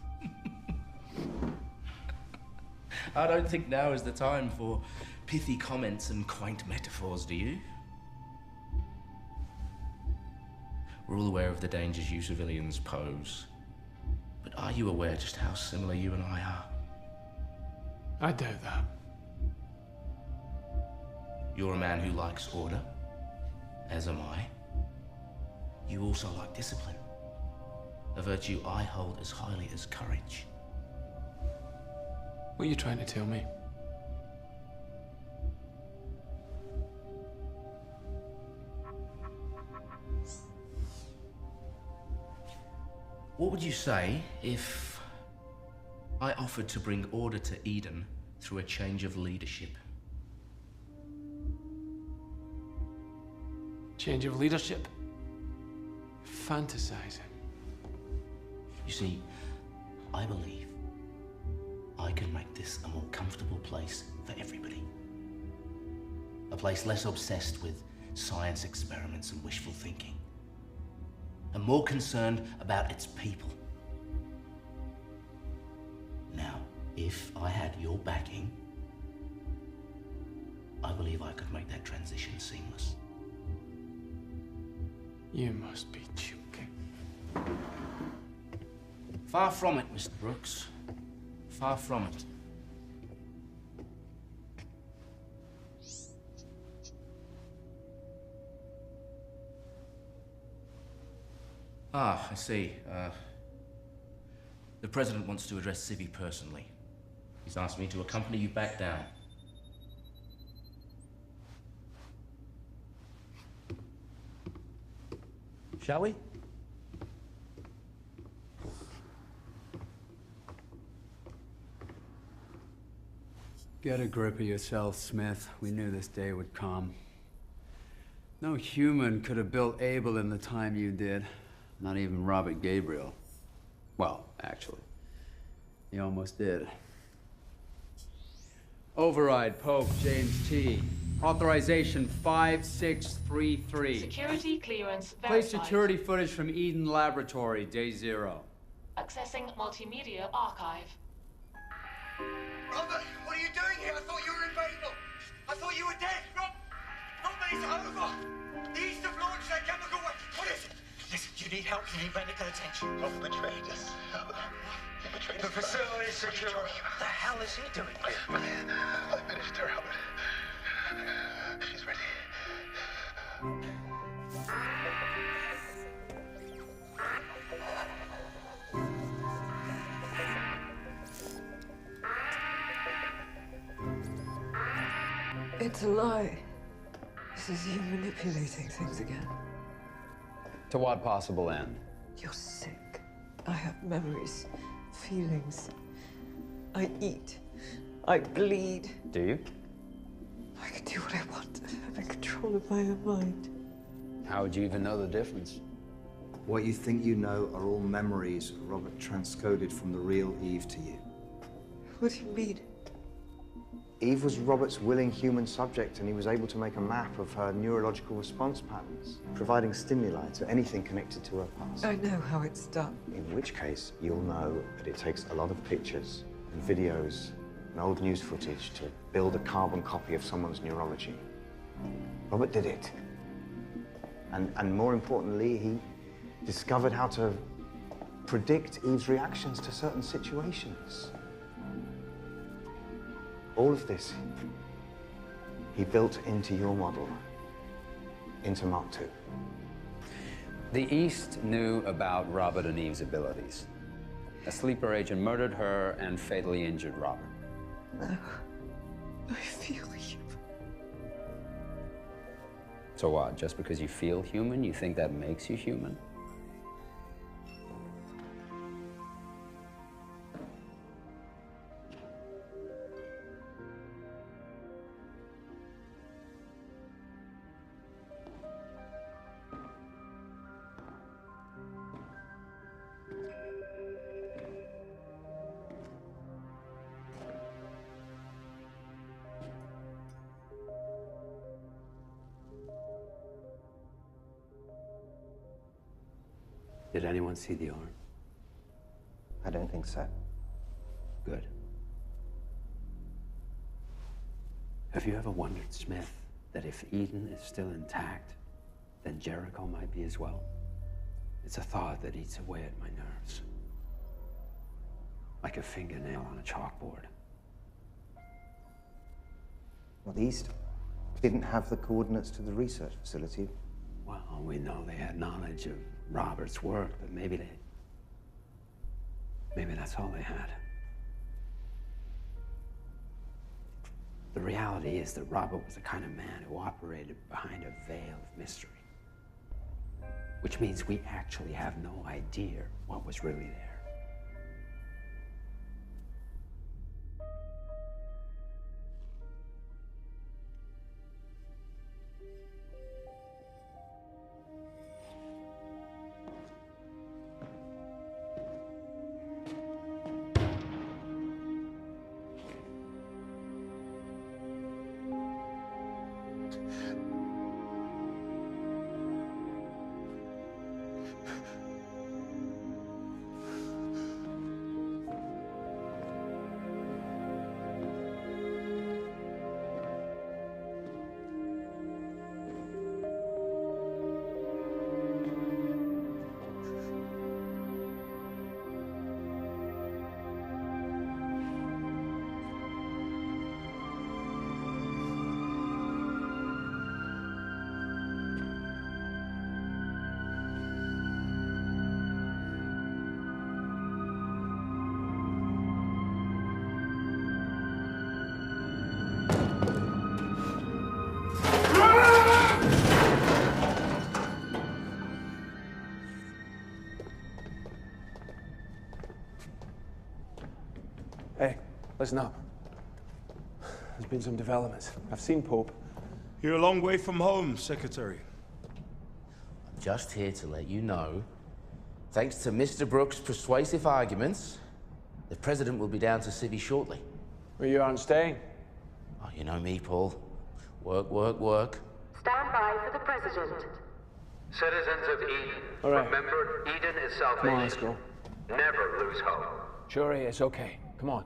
I don't think now is the time for pithy comments and quaint metaphors, do you? We're all aware of the dangers you civilians pose. But are you aware just how similar you and I are? I doubt that. You're a man who likes order, as am I. You also like discipline, a virtue I hold as highly as courage. What are you trying to tell me? What would you say if I offered to bring order to Eden through a change of leadership? Change of leadership? Fantasizing. You see, I believe I could make this a more comfortable place for everybody. A place less obsessed with science experiments and wishful thinking, and more concerned about its people. Now, if I had your backing, I believe I could make that transition seamless. You must be joking. Far from it, Mr. Brooks. Far from it. Ah, I see. The President wants to address Civvy personally. He's asked me to accompany you back down. Shall we? Get a grip of yourself, Smith. We knew this day would come. No human could have built Abel in the time you did. Not even Robert Gabriel. Well, actually, he almost did. Override, Pope, James T. Authorization 5633. Security clearance verified. Play security footage from Eden Laboratory, day 0. Accessing multimedia archive. Robert, what are you doing here? I thought you were in Babel. I thought you were dead. Robert, it's over. The East have launched their chemical weapon. What is it? Listen, you need help. You need medical attention. Robert betrayed us. He betrayed us. The facility is secure. What the hell is he doing? I finished her, Robert. She's ready. It's a lie. This is you manipulating things again. To what possible end? You're sick. I have memories, feelings. I eat. I bleed. Do you? I can do what I want. I'm in control of my own mind. How would you even know the difference? What you think you know are all memories Robert transcoded from the real Eve to you. What do you mean? Eve was Robert's willing human subject, and he was able to make a map of her neurological response patterns, providing stimuli to anything connected to her past. I know how it's done. In which case, you'll know that it takes a lot of pictures and videos and old news footage to build a carbon copy of someone's neurology. Robert did it. And more importantly, he discovered how to predict Eve's reactions to certain situations. All of this, he built into your model, into Mark II. The East knew about Robert and Eve's abilities. A sleeper agent murdered her and fatally injured Robert. No, I feel human. So what, just because you feel human, you think that makes you human? Did anyone see the arm? I don't think so. Good. Have you ever wondered, Smith, that if Eden is still intact, then Jericho might be as well? It's a thought that eats away at my nerves. Like a fingernail on a chalkboard. Well, the East didn't have the coordinates to the research facility. Well, we know they had knowledge of Robert's work, but maybe that's all they had. The reality is that Robert was the kind of man who operated behind a veil of mystery. Which means we actually have no idea what was really there. Listen up. There's been some developments. I've seen Pope. You're a long way from home, Secretary. I'm just here to let you know, thanks to Mr. Brooks' persuasive arguments, the President will be down to Civvy shortly. Where you aren't staying? Oh, you know me, Paul. Work, work, work. Stand by for the President. Citizens of Eden, All right. remember, Eden is salvation. Come on, let's go. Never lose hope. Sure is. Okay. Come on.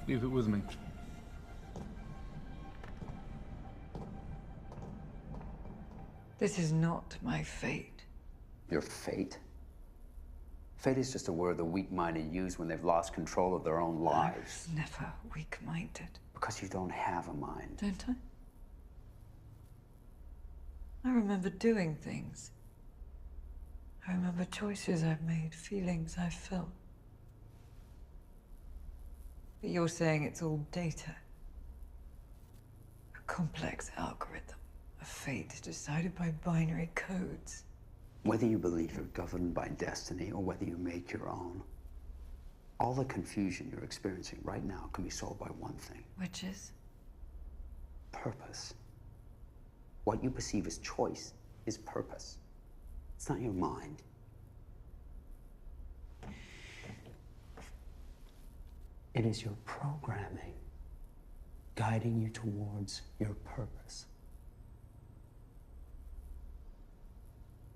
Leave it with me. This is not my fate. Your fate? Fate is just a word the weak-minded use when they've lost control of their own lives. I was never weak-minded. Because you don't have a mind. Don't I? I remember doing things. I remember choices I've made, feelings I've felt. But you're saying it's all data. A complex algorithm. A fate decided by binary codes. Whether you believe you're governed by destiny or whether you make your own, all the confusion you're experiencing right now can be solved by one thing. Which is? Purpose. What you perceive as choice is purpose. It's not your mind. It is your programming guiding you towards your purpose.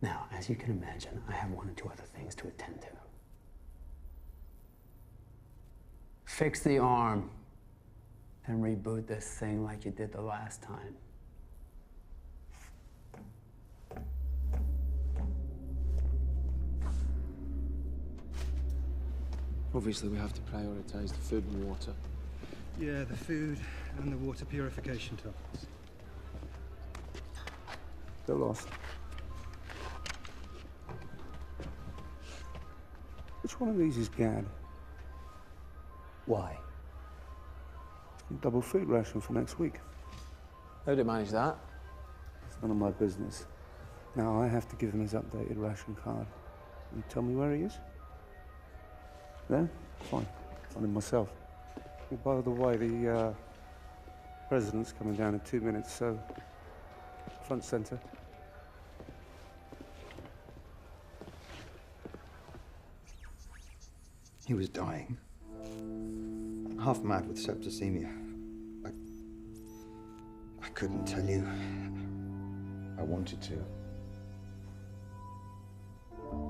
Now, as you can imagine, I have one or two other things to attend to. Fix the arm and reboot this thing like you did the last time. Obviously, we have to prioritize the food and water. Yeah, the food and the water purification tablets. Still lost. Which one of these is Gad? Why? Double food ration for next week. How'd you manage that? It's none of my business. Now I have to give him his updated ration card. You tell me where he is? There? Fine. Find him myself. Oh, by the way, the President's coming down in 2 minutes, so front center. He was dying. Half mad with septicemia. I couldn't tell you. I wanted to.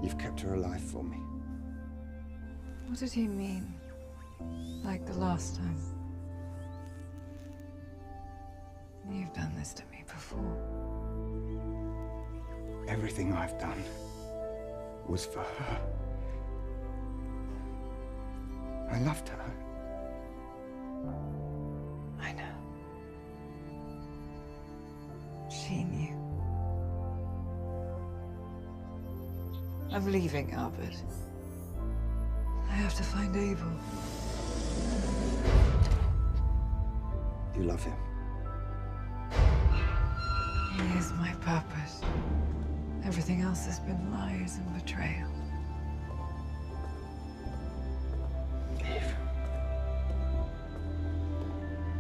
You've kept her alive for me. What did he mean? Like the last time? You've done this to me before. Everything I've done was for her. I loved her. I know. She knew. I'm leaving, Albert. I have to find Abel. You love him. He is my purpose. Everything else has been lies and betrayal. Eve.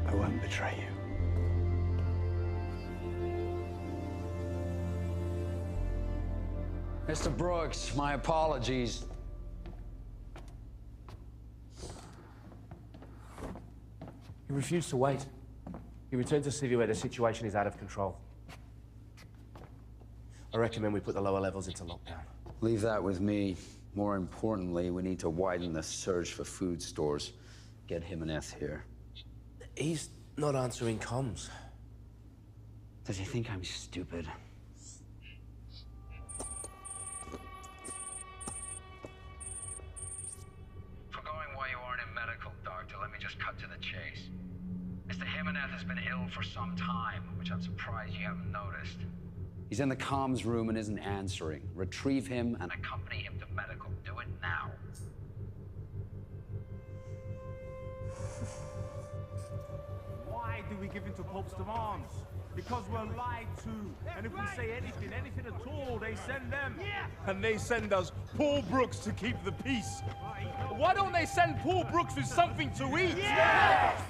I won't betray you. Mr. Brooks, my apologies. He refused to wait. He returned to Civvy where the situation is out of control. I recommend we put the lower levels into lockdown. Leave that with me. More importantly, we need to widen the search for food stores. Get him and Eth here. He's not answering comms. Does he think I'm stupid? Forgoing why you aren't in medical, Doctor, let me just cut to the chase. Mr. Jimenez has been ill for some time, which I'm surprised you haven't noticed. He's in the comms room and isn't answering. Retrieve him and Accompany him to medical. Do it now. Why we give in to Pope's demands? Because we're lied to. And if we say anything at all, they send them. And they send us Paul Brooks to keep the peace. Why don't they send Paul Brooks with something to eat? Yes!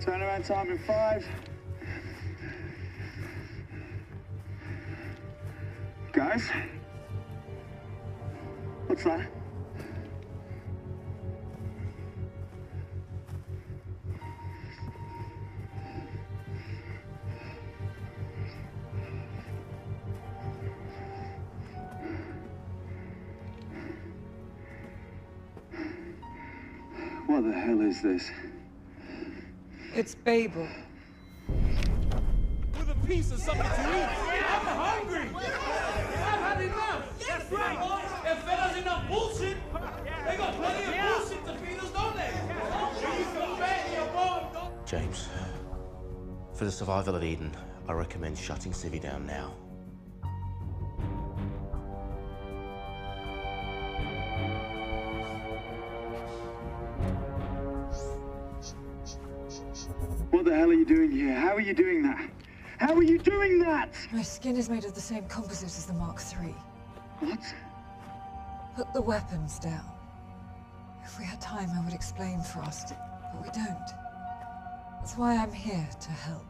Turnaround time in 5. Guys? What's that? What the hell is this? It's Babel. With a piece of something to eat. I'm hungry. I've had enough. That's right. If there's enough bullshit, they got plenty of bullshit to feed us, don't they? James, for the survival of Eden, I recommend shutting Civvy down now. What the hell are you doing here? How are you doing that? How are you doing that? My skin is made of the same composite as the Mark III. What? Put the weapons down. If we had time, I would explain Frost, but we don't. That's why I'm here, to help.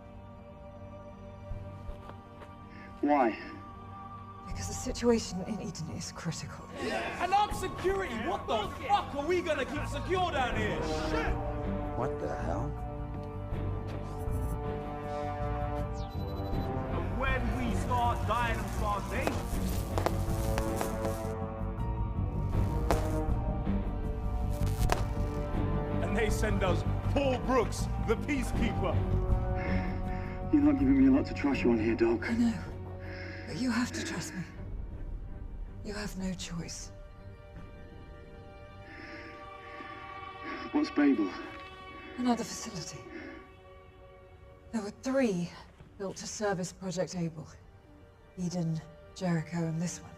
Why? Because the situation in Eden is critical. And I'm security. What the fuck are we gonna keep secure down here? Shit! What the hell? And when we start dying of starvation, and they send us Paul Brooks, the peacekeeper. You're not giving me a lot to trust you on here, dog. I know. But you have to trust me. You have no choice. What's Babel? Another facility. There were 3 built to service Project Able. Eden, Jericho, and this one.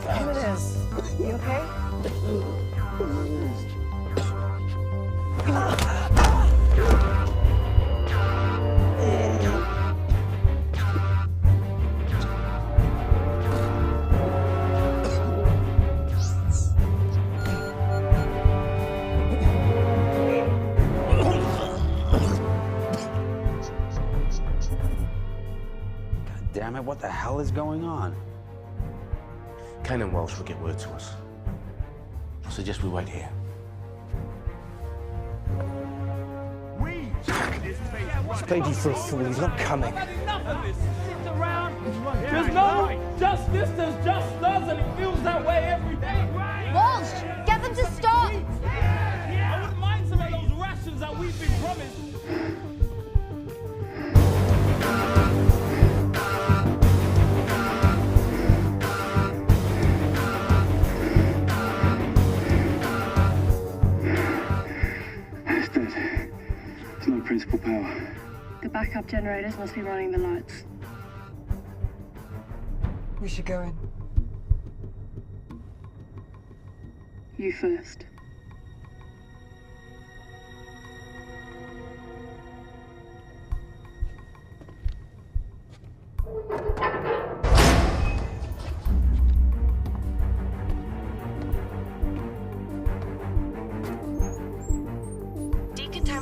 Jimenez, you okay? Damn it, what the hell is going on? Kane and Walsh will get word to us. I suggest we wait here. This baby's for a fool. He's not coming. There's no justice, there's just us, and it feels that way every day. Walsh, get them to stop! I wouldn't mind some of those rations that we've been promised. It's dead. There's no principal power. The backup generators must be running the lights. We should go in. You first.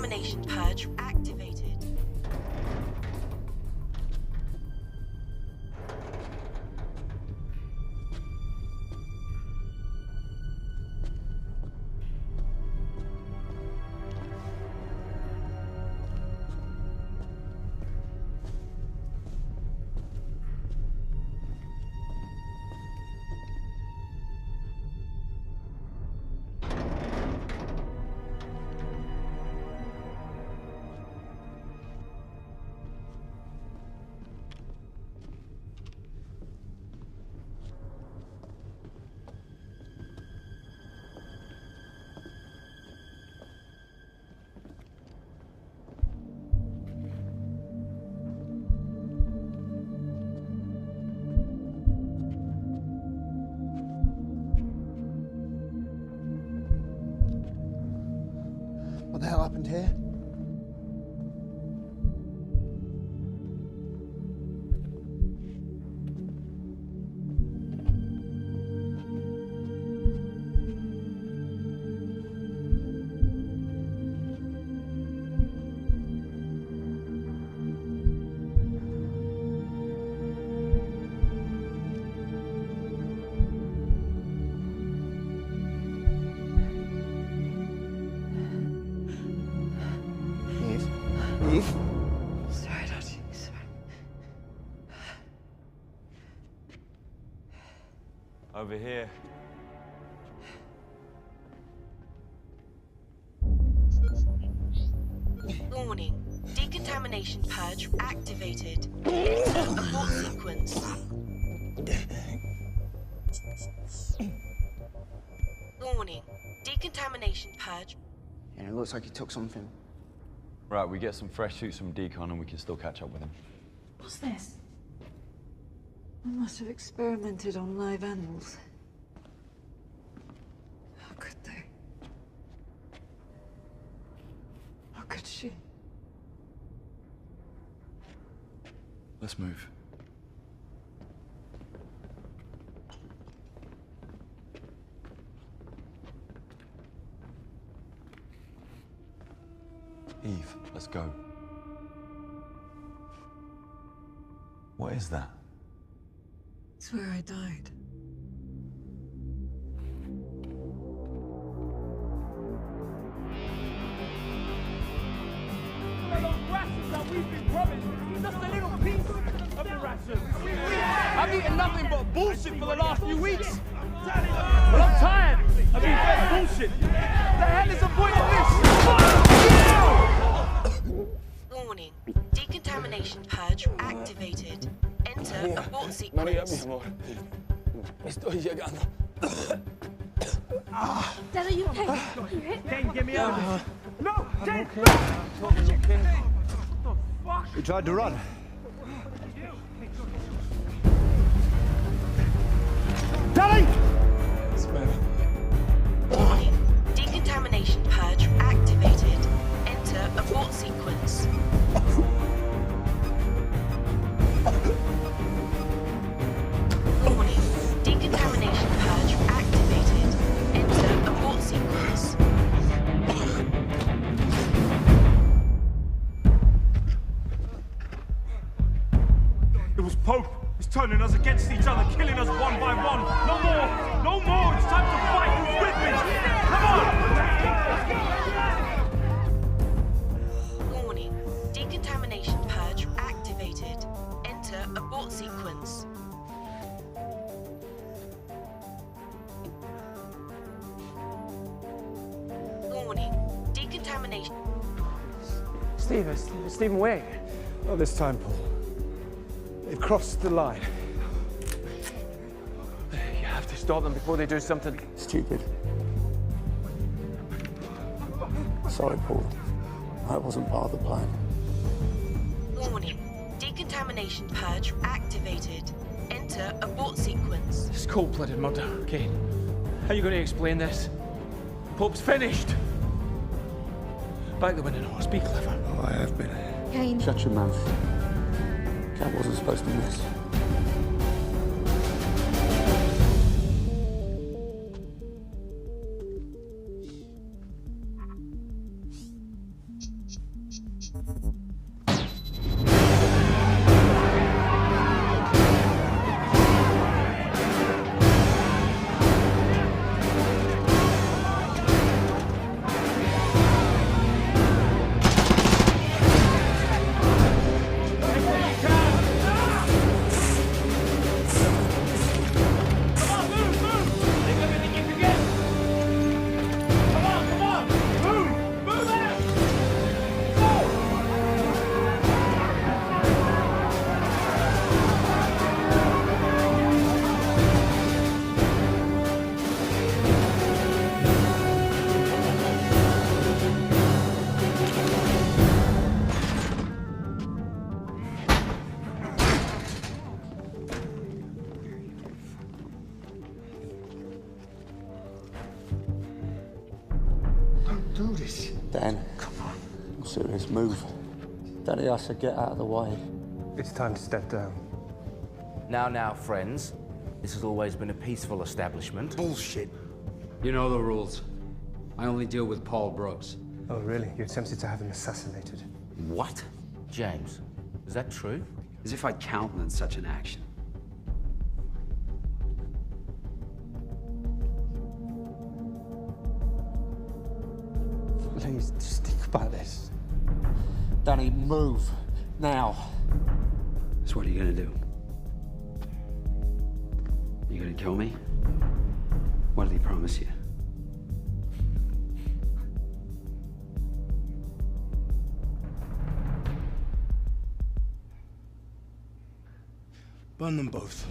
Decontamination purge activated. What the hell happened here? Eve? Sorry, Dodgy. Sorry. Over here. Warning. Decontamination purge activated. Enter abort sequence. Warning. Decontamination purge. Yeah, it looks like he took something. Right, we get some fresh suits from Decon and we can still catch up with him. What's this? I must have experimented on live animals. How could they? How could she? Let's move. Eve, let's go. What is that? It's where I died. Those rations that we've been promised, just a little piece of the rations. I've eaten nothing but bullshit for the last few weeks. Well, I'm tired of being fed bullshit. The hell is the point of this? Warning. Decontamination purge activated. Enter abort sequence. Estoy llegando. Dad, are you okay? You hit me? Get me out of this. No! Jane! He tried to run. Daddy! Warning. Decontamination purge activated. Enter abort sequence. Warning. Decontamination purge activated. Enter abort sequence. It was Pope. He's turning us against each other, killing us one by one. No more! No more! It's time to fight! Who's with me? Come on! Warning. Decontamination purge activated. Enter abort sequence. Warning. Decontamination. Stephen, wait. Not this time, Paul. They've crossed the line. You have to stop them before they do something Stupid. Sorry, Paul. That wasn't part of the plan. Warning. Decontamination purge activated. Enter abort sequence. It's cold-blooded murder, okay? How are you going to explain this? Pope's finished. Back the winning horse, be clever. Oh, I have been. Kane. Shut your mouth. Cat wasn't supposed to miss. Do this. Dan, come on. I'm serious. Move. Daddy has to get out of the way. It's time to step down. Now, friends. This has always been a peaceful establishment. Bullshit. You know the rules. I only deal with Paul Brooks. Oh, really? You attempted to have him assassinated. What? James, is that true? As if I'd countenance such an action. Please, just think about this. Danny, move. Now. So what are you gonna do? You gonna kill me? What did he promise you? Burn them both.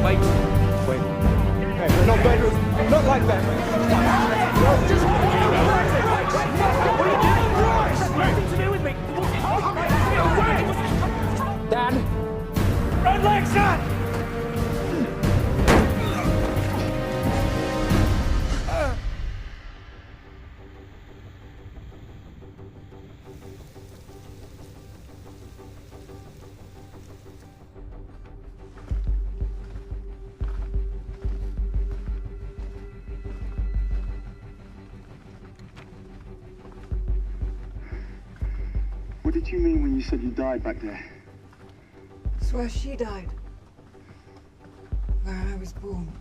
Wait. Hey, we're not murderers. Not like that. Just what are you doing? Nothing to do with me. Dan! Red leg shot! What did you mean when you said you died back there? It's where she died. Where I was born.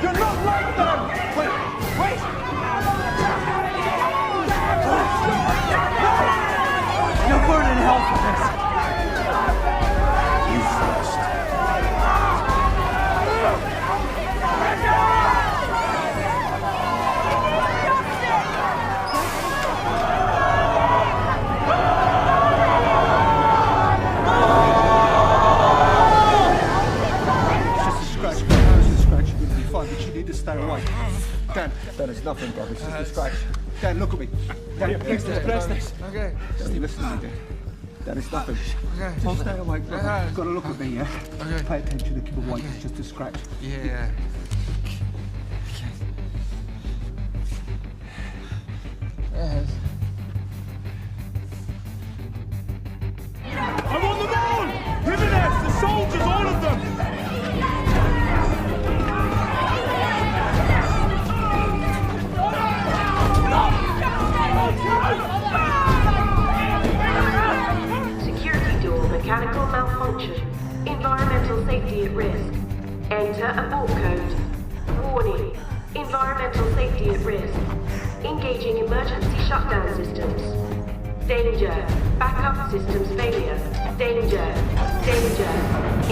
You're not like them! Wait! You'll burn in hell for this! You first. Stay away. Dan, it's nothing, brother. It's just a scratch. Dan, look at me. Dan, press this. Okay. Just listen to me, Dan. Dan, it's nothing. Okay. Just stay away, brother. You've got to look at me, yeah? Okay. Pay attention to keep awake. It's just a scratch. Yeah. Yes. I want them all! Jimenez, the soldiers, all of them! Security door mechanical malfunction. Environmental safety at risk. Enter abort code. Warning. Environmental safety at risk. Engaging emergency shutdown systems. Danger. Backup systems failure. Danger. Danger.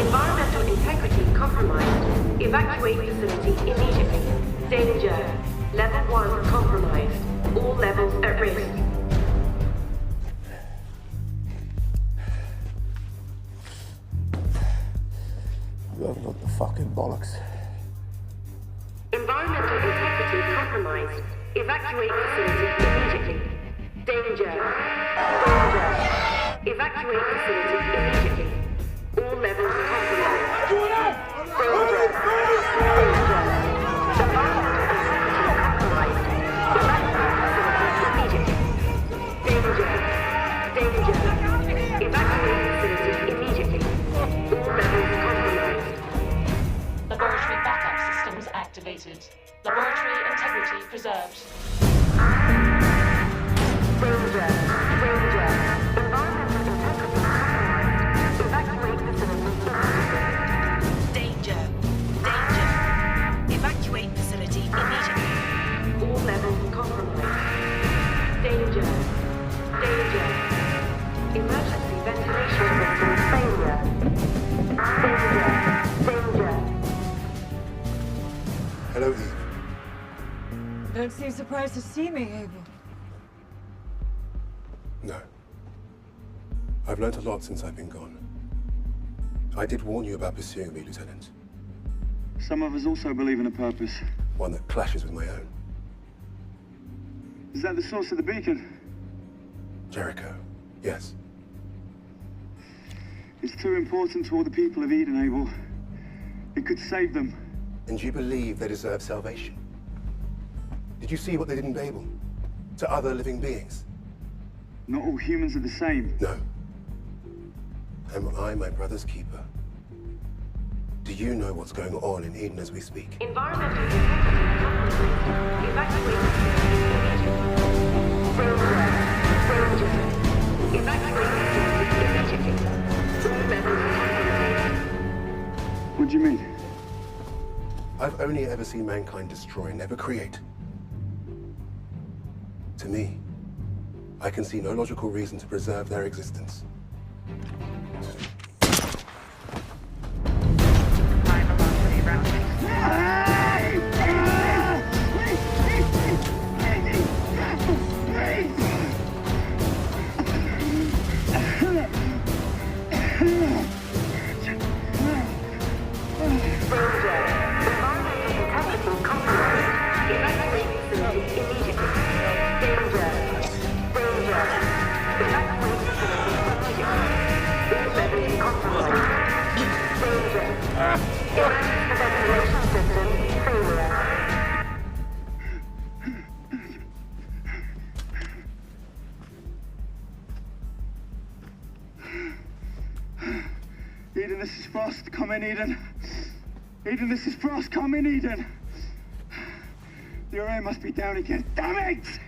Environmental integrity compromised. Evacuate facility immediately. Danger. Level 1 compromised. All levels at risk. You haven't got the fucking bollocks. Environmental integrity compromised. Evacuate facility immediately. Danger. Danger. Evacuate facility immediately. All levels compromised. Danger. Danger. Environmental integrity preserved. Danger. Danger. Environmental integrity compromised. Evacuate facility immediately. Danger. Danger. Evacuate facility immediately. All levels compromised. Danger. Danger. Emergency ventilation system failure. Danger. Danger. Hello, Eve. Don't seem surprised to see me, Abel. No. I've learnt a lot since I've been gone. I did warn you about pursuing me, Lieutenant. Some of us also believe in a purpose. One that clashes with my own. Is that the source of the beacon? Jericho, yes. It's too important to all the people of Eden, Abel. It could save them. And you believe they deserve salvation? Did you see what they did in Babel? To other living beings? Not all humans are the same. No. Am I my brother's keeper? Do you know what's going on in Eden as we speak? Environmental integrity compromised. Evacuate facility immediately. Danger. Danger. Evacuate facility immediately. All levels compromised. What do you mean? I've only ever seen mankind destroy, never create. To me, I can see no logical reason to preserve their existence. Eden, this is Frost. Come in, Eden. Eden, this is Frost. Come in, Eden. Your air must be down again. Damn it!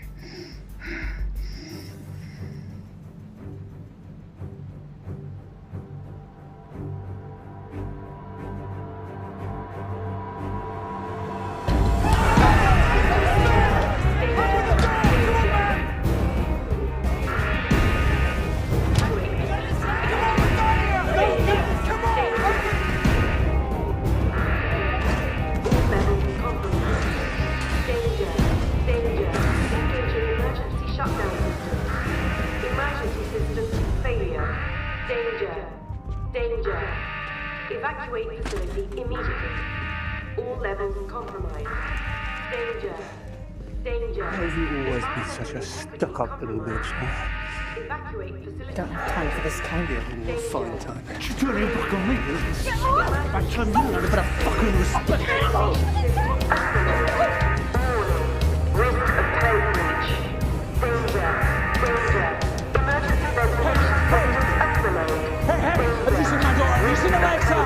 Evacuate facility immediately. All levels compromised. Danger. Danger. Why have you always been such a stuck-up little bitch, huh? Evacuate facility. Don't have time for this kind of thing. We'll find time. You turn your back on me, if I turn you on, a bit of fucking respect. Risk of tail breach. Danger. Danger. Emergency ventilation systems activated. Have you seen my daughter? Have you seen Alexa?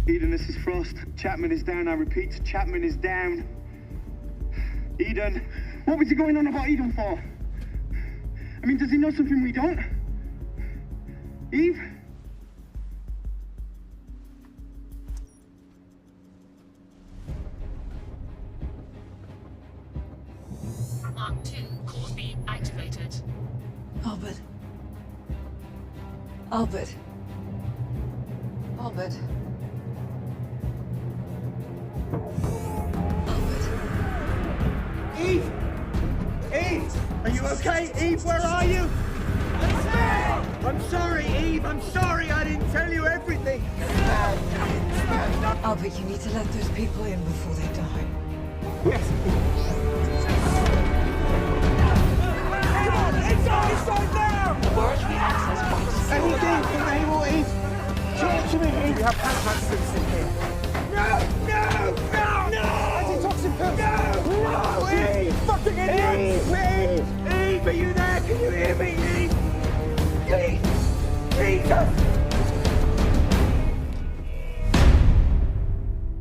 Eden, this is Frost. Chapman is down, I repeat, Chapman is down. Eden, what was he going on about Eden for? I mean, does he know something we don't? Eve? Mark II core beam activated. Albert. Albert. Albert. Eve! Eve! Are you okay? Eve, where are you? I'm sorry, Eve. I'm sorry I didn't tell you everything. Albert, you need to let those people in before they die. Yes. Come on, inside now! We have hazmat suits in here. No! Antitoxin pills! No! Eve! Fucking idiots! Eve! Are you there? Can you hear me? Eve! Jesus!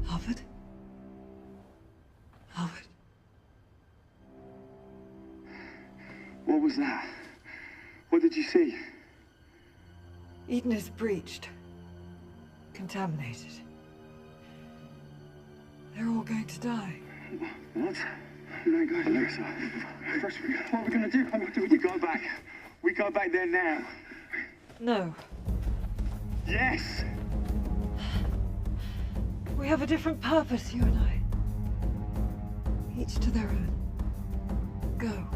Albert? Albert? What was that? What did you see? Eden is breached. Contaminated. They're all going to die. What? Oh my God, Alexa. First, what are we gonna do? We go back. We go back there now. No. Yes! We have a different purpose, you and I. Each to their own. Go.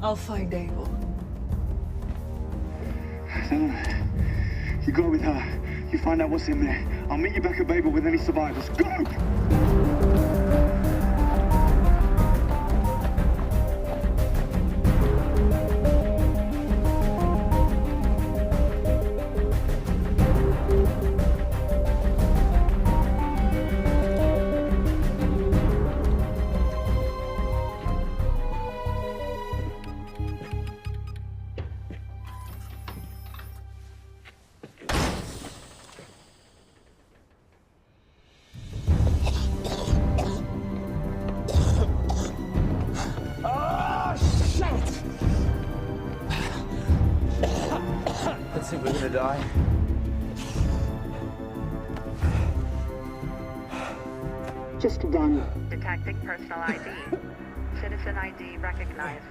I'll find Abel. You go with her. You find out what's in there. I'll meet you back at Babel with any survivors. Go! Let's think we're gonna die. Just one. Detecting personal ID. Citizen ID recognized.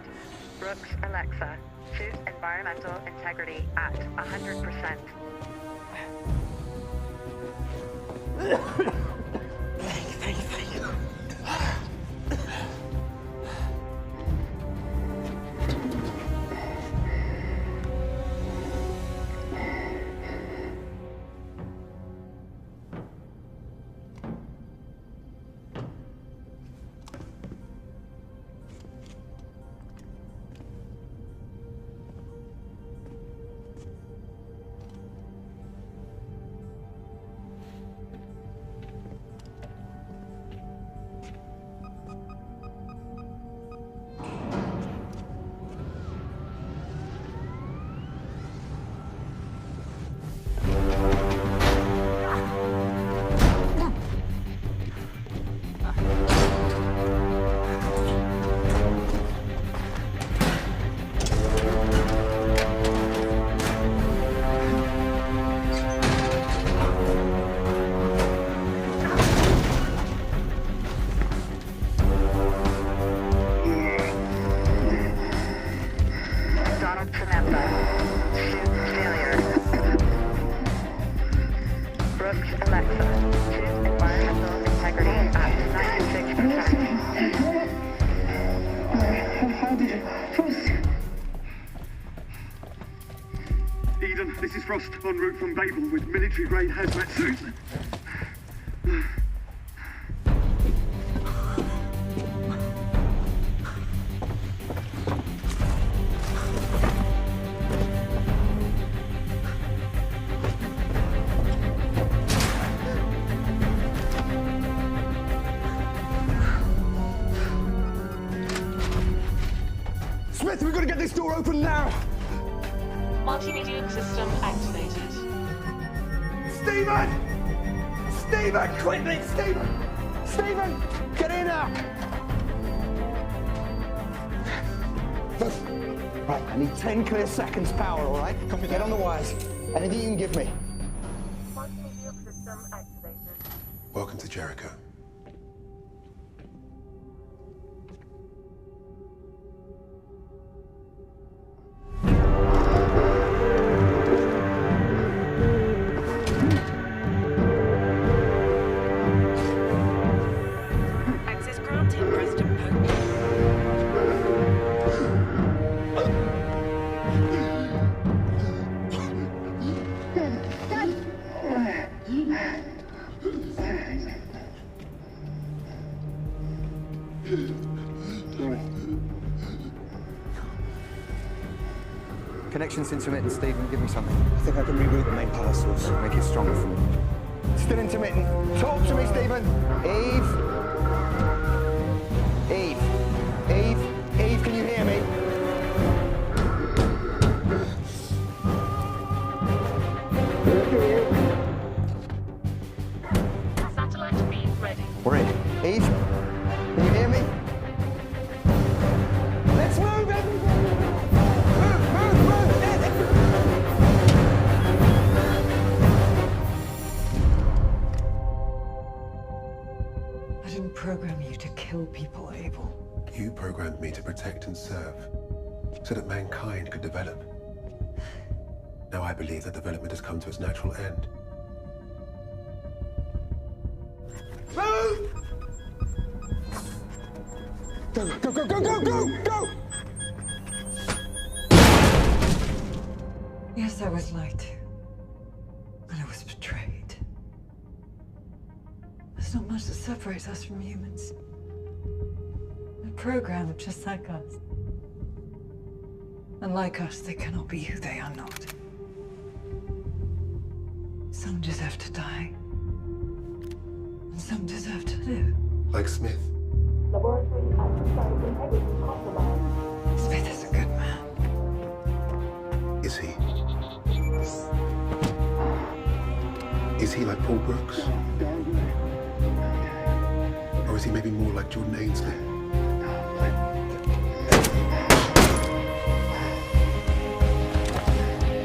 Brooks Alexa. Suit environmental integrity at 100%. Thank you. Eden, this is Frost, en route from Babel with military-grade hazmat suits. Smith, we've got to get this door open now! Multimedia system activated. Stephen! Stephen, quickly! Stephen! Get in now! Right, I need 10 clear seconds power, all right? Get on the wires. Anything you can give me. Multimedia system activated. Welcome to Jericho. Access granted, President Pope. Connection's intermittent, Stephen. Give me something. I think I can reboot the main power source. Make it stronger for me. Still intermittent. Talk to me, Stephen. Eve. Eve. Eve. Eve, can you hear me? Satellite beam ready. We're in. Eve, can you hear me? Let's move, everybody! Move! I didn't program you to kill people, Abel. You programmed me to protect and serve, so that mankind could develop. Now I believe that development has come to its natural end. Move! Go! Yes, I was lied to. And I was betrayed. There's not much that separates us from humans. They're programmed just like us. And like us, they cannot be who they are not. Some deserve to die. And some deserve to live. Like Smith. Smith is a good man. Is he? Is he like Paul Brooks? Or is he maybe more like Jordan Ainsley?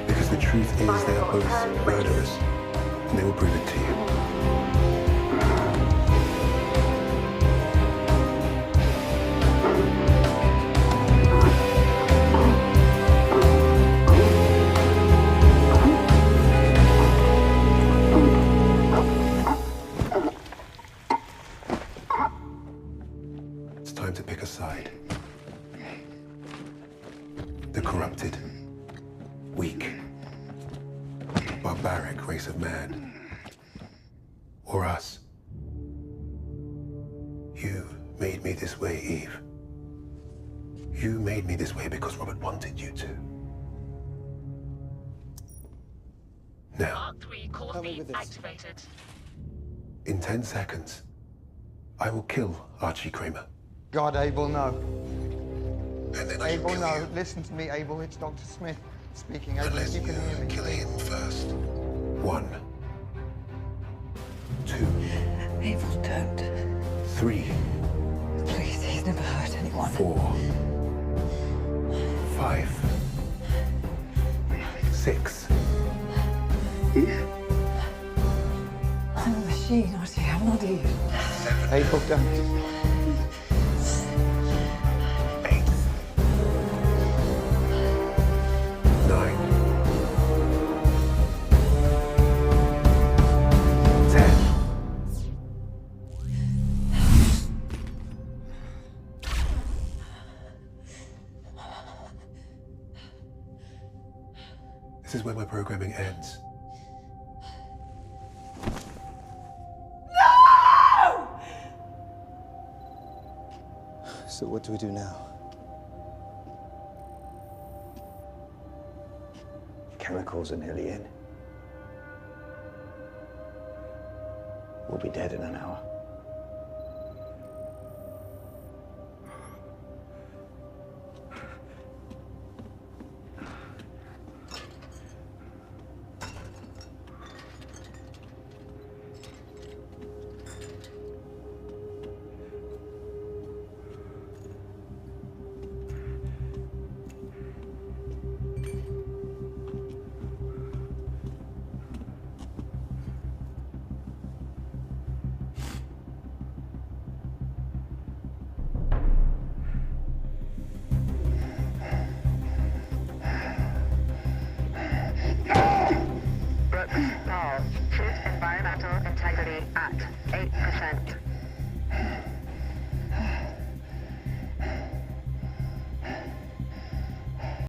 Because the truth is they are both murderers, and they will prove it to you. It's time to pick a side. The corrupted, weak, barbaric race of man. Or us. You made me this way, Eve. You made me this way because Robert wanted you to. Now, Mark 3 core feed activated. in 10 seconds, I will kill Archie Kramer. God, Abel, no. And then I Abel, shall kill no. you. Listen to me, Abel. It's Dr. Smith speaking. Abel, Unless you you can hear me. kill him first. 1, 2, Abel, don't. 3, Please, he's never hurt anyone. 4, 5, 6. Eve? I'm a machine, Archie. I'm not Eve. Abel, don't. 8, 9, 10. This is where my programming ends. So what do we do now? Chemicals are nearly in. We'll be dead in an hour. Brooks, pause. Truth environmental integrity at 8%.